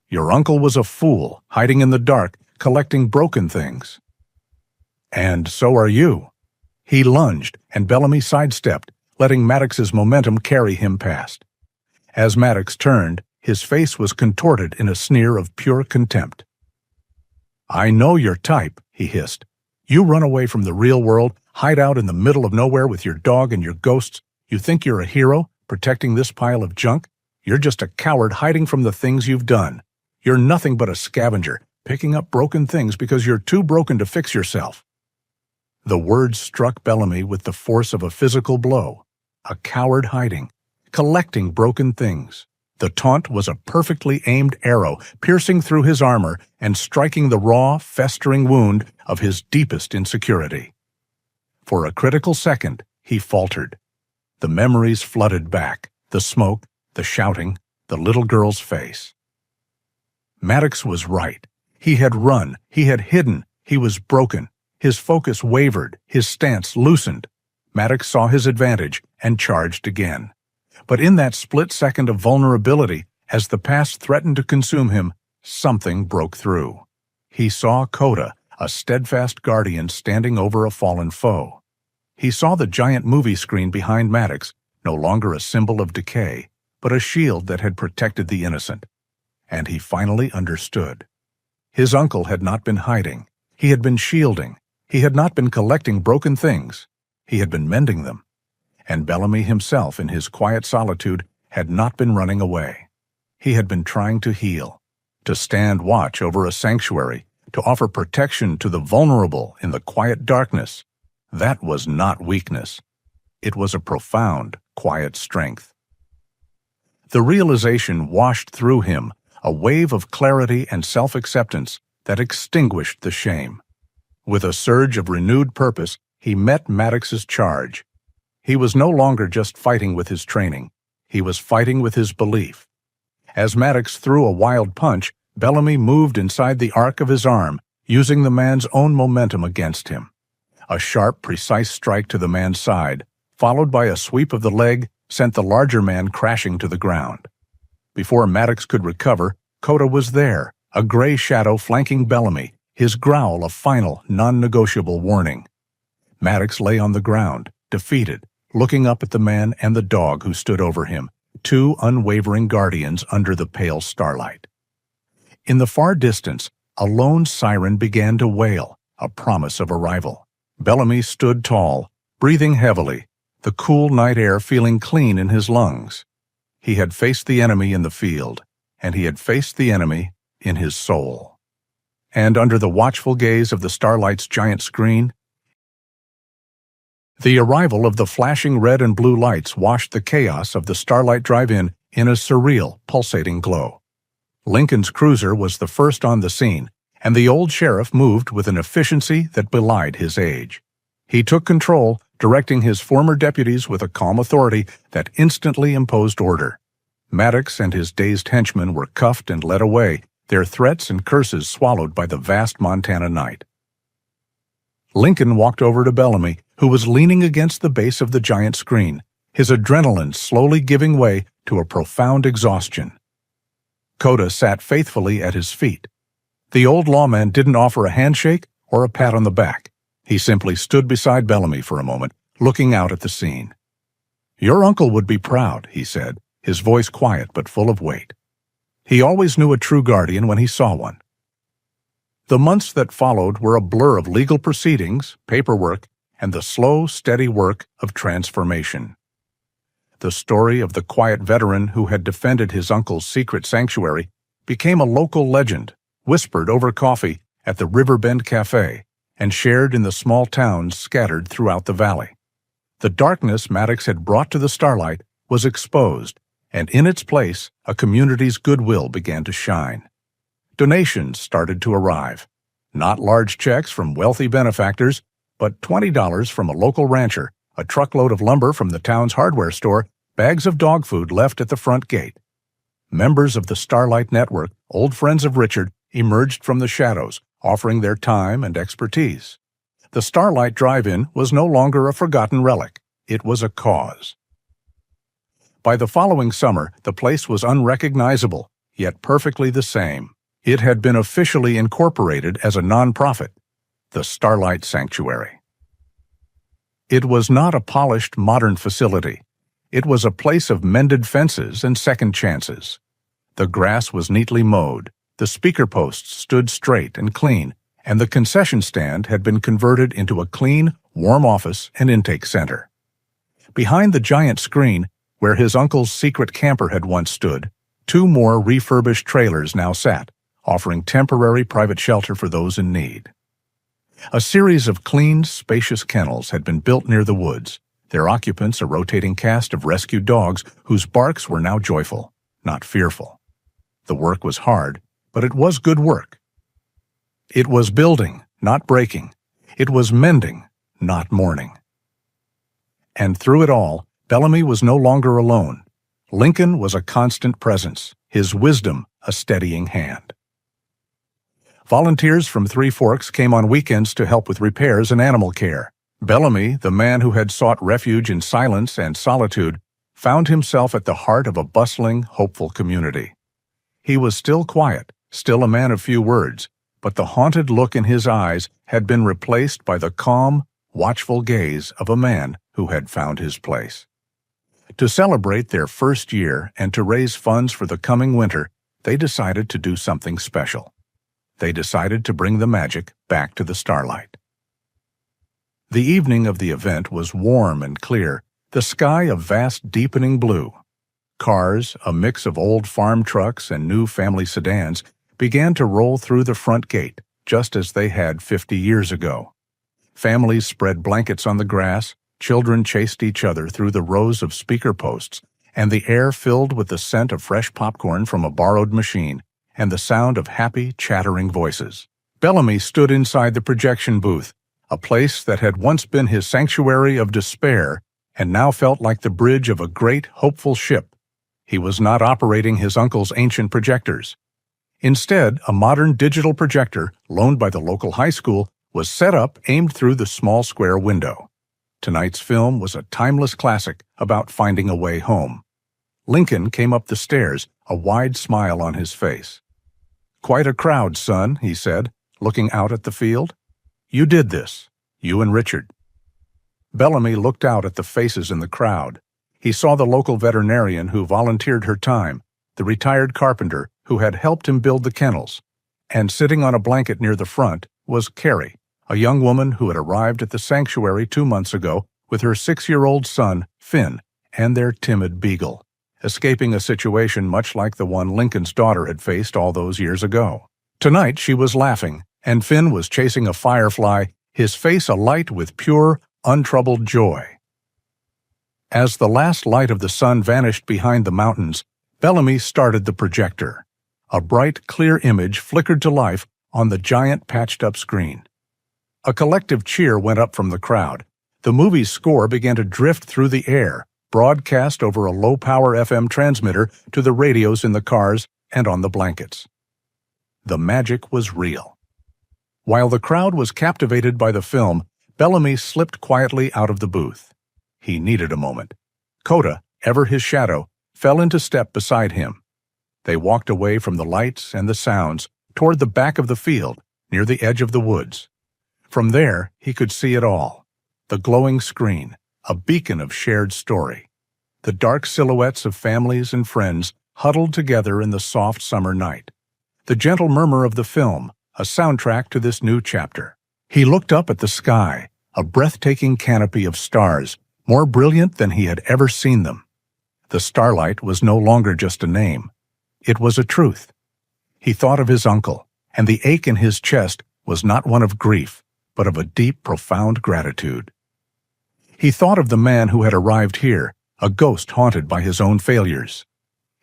"Your uncle was a fool, hiding in the dark, collecting broken things." "And so are you." He lunged, and Bellamy sidestepped, letting Maddox's momentum carry him past. As Maddox turned, his face was contorted in a sneer of pure contempt. "I know your type," he hissed. "You run away from the real world, hide out in the middle of nowhere with your dog and your ghosts. You think you're a hero, protecting this pile of junk? You're just a coward hiding from the things you've done. You're nothing but a scavenger, picking up broken things because you're too broken to fix yourself." The words struck Bellamy with the force of a physical blow. A coward hiding, collecting broken things. The taunt was a perfectly aimed arrow, piercing through his armor and striking the raw, festering wound of his deepest insecurity. For a critical second, he faltered. The memories flooded back, the smoke, the shouting, the little girl's face. Maddox was right. He had run, he had hidden, he was broken. His focus wavered, his stance loosened. Maddox saw his advantage and charged again. But in that split second of vulnerability, as the past threatened to consume him, something broke through. He saw Coda, a steadfast guardian standing over a fallen foe. He saw the giant movie screen behind Maddox, no longer a symbol of decay, but a shield that had protected the innocent. And he finally understood. His uncle had not been hiding. He had been shielding. He had not been collecting broken things. He had been mending them. And Bellamy himself, in his quiet solitude, had not been running away. He had been trying to heal, to stand watch over a sanctuary, to offer protection to the vulnerable in the quiet darkness. That was not weakness. It was a profound, quiet strength. The realization washed through him, a wave of clarity and self-acceptance that extinguished the shame. With a surge of renewed purpose, he met Maddox's charge. He was no longer just fighting with his training. He was fighting with his belief. As Maddox threw a wild punch, Bellamy moved inside the arc of his arm, using the man's own momentum against him. A sharp, precise strike to the man's side, followed by a sweep of the leg, sent the larger man crashing to the ground. Before Maddox could recover, Coda was there, a gray shadow flanking Bellamy, his growl a final, non-negotiable warning. Maddox lay on the ground, defeated, looking up at the man and the dog who stood over him, two unwavering guardians under the pale starlight. In the far distance, a lone siren began to wail, a promise of arrival. Bellamy stood tall, breathing heavily, the cool night air feeling clean in his lungs. He had faced the enemy in the field, and he had faced the enemy in his soul. And under the watchful gaze of the starlight's giant screen, the arrival of the flashing red and blue lights washed the chaos of the Starlight Drive-In in a surreal, pulsating glow. Lincoln's cruiser was the first on the scene, and the old sheriff moved with an efficiency that belied his age. He took control, directing his former deputies with a calm authority that instantly imposed order. Maddox and his dazed henchmen were cuffed and led away, their threats and curses swallowed by the vast Montana night. Lincoln walked over to Bellamy, who was leaning against the base of the giant screen, his adrenaline slowly giving way to a profound exhaustion. Coda sat faithfully at his feet. The old lawman didn't offer a handshake or a pat on the back. He simply stood beside Bellamy for a moment, looking out at the scene. "Your uncle would be proud," he said, his voice quiet but full of weight. He always knew a true guardian when he saw one. The months that followed were a blur of legal proceedings, paperwork, and the slow, steady work of transformation. The story of the quiet veteran who had defended his uncle's secret sanctuary became a local legend, whispered over coffee at the Riverbend Cafe, and shared in the small towns scattered throughout the valley. The darkness Maddox had brought to the starlight was exposed, and in its place, a community's goodwill began to shine. Donations started to arrive. Not large checks from wealthy benefactors, but $20 from a local rancher, a truckload of lumber from the town's hardware store, bags of dog food left at the front gate. Members of the Starlight Network, old friends of Richard, emerged from the shadows, offering their time and expertise. The Starlight Drive-In was no longer a forgotten relic. It was a cause. By the following summer, the place was unrecognizable, yet perfectly the same. It had been officially incorporated as a nonprofit, the Starlight Sanctuary. It was not a polished, modern facility. It was a place of mended fences and second chances. The grass was neatly mowed, the speaker posts stood straight and clean, and the concession stand had been converted into a clean, warm office and intake center. Behind the giant screen, where his uncle's secret camper had once stood, 2 more refurbished trailers now sat, offering temporary private shelter for those in need. A series of clean, spacious kennels had been built near the woods, their occupants a rotating cast of rescued dogs whose barks were now joyful, not fearful. The work was hard, but it was good work. It was building, not breaking. It was mending, not mourning. And through it all, Bellamy was no longer alone. Lincoln was a constant presence, his wisdom a steadying hand. Volunteers from Three Forks came on weekends to help with repairs and animal care. Bellamy, the man who had sought refuge in silence and solitude, found himself at the heart of a bustling, hopeful community. He was still quiet, still a man of few words, but the haunted look in his eyes had been replaced by the calm, watchful gaze of a man who had found his place. To celebrate their first year and to raise funds for the coming winter, they decided to do something special. They decided to bring the magic back to the Starlight. The evening of the event was warm and clear, the sky a vast deepening blue. Cars, a mix of old farm trucks and new family sedans, began to roll through the front gate, just as they had 50 years ago. Families spread blankets on the grass, children chased each other through the rows of speaker posts, and the air filled with the scent of fresh popcorn from a borrowed machine and the sound of happy, chattering voices. Bellamy stood inside the projection booth, a place that had once been his sanctuary of despair and now felt like the bridge of a great, hopeful ship. He was not operating his uncle's ancient projectors. Instead, a modern digital projector, loaned by the local high school, was set up aimed through the small square window. Tonight's film was a timeless classic about finding a way home. Lincoln came up the stairs, a wide smile on his face. "Quite a crowd, son," he said, looking out at the field. "You did this, you and Richard." Bellamy looked out at the faces in the crowd. He saw the local veterinarian who volunteered her time, the retired carpenter who had helped him build the kennels, and sitting on a blanket near the front was Carrie, a young woman who had arrived at the sanctuary 2 months ago with her 6-year-old son, Finn, and their timid beagle, escaping a situation much like the one Lincoln's daughter had faced all those years ago. Tonight she was laughing, and Finn was chasing a firefly, his face alight with pure, untroubled joy. As the last light of the sun vanished behind the mountains, Bellamy started the projector. A bright, clear image flickered to life on the giant patched-up screen. A collective cheer went up from the crowd. The movie's score began to drift through the air, broadcast over a low-power FM transmitter to the radios in the cars and on the blankets. The magic was real. While the crowd was captivated by the film, Bellamy slipped quietly out of the booth. He needed a moment. Coda, ever his shadow, fell into step beside him. They walked away from the lights and the sounds toward the back of the field, near the edge of the woods. From there, he could see it all. The glowing screen, a beacon of shared story. The dark silhouettes of families and friends huddled together in the soft summer night. The gentle murmur of the film, a soundtrack to this new chapter. He looked up at the sky, a breathtaking canopy of stars, more brilliant than he had ever seen them. The Starlight was no longer just a name. It was a truth. He thought of his uncle, and the ache in his chest was not one of grief, but of a deep, profound gratitude. He thought of the man who had arrived here, a ghost haunted by his own failures.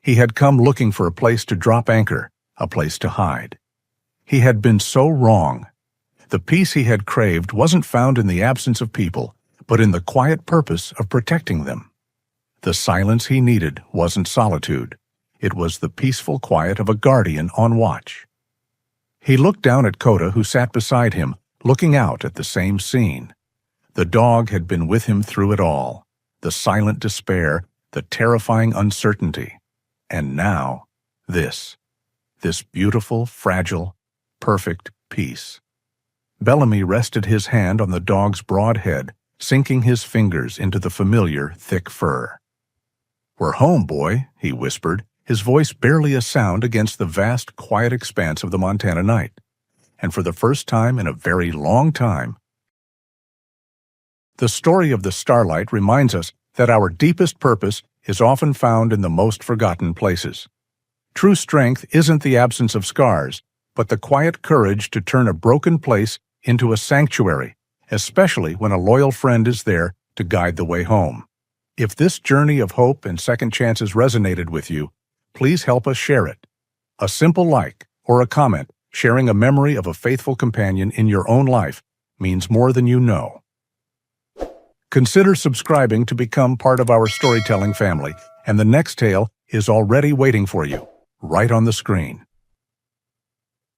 He had come looking for a place to drop anchor, a place to hide. He had been so wrong. The peace he had craved wasn't found in the absence of people, but in the quiet purpose of protecting them. The silence he needed wasn't solitude. It was the peaceful quiet of a guardian on watch. He looked down at Coda, who sat beside him, looking out at the same scene. The dog had been with him through it all, the silent despair, the terrifying uncertainty. And now, this beautiful, fragile, perfect peace. Bellamy rested his hand on the dog's broad head, sinking his fingers into the familiar, thick fur. "We're home, boy," he whispered, his voice barely a sound against the vast, quiet expanse of the Montana night. And for the first time in a very long time, the story of the starlight reminds us that our deepest purpose is often found in the most forgotten places. True strength isn't the absence of scars, but the quiet courage to turn a broken place into a sanctuary, especially when a loyal friend is there to guide the way home. If this journey of hope and second chances resonated with you, please help us share it. A simple like or a comment sharing a memory of a faithful companion in your own life means more than you know. Consider subscribing to become part of our storytelling family, and the next tale is already waiting for you, right on the screen.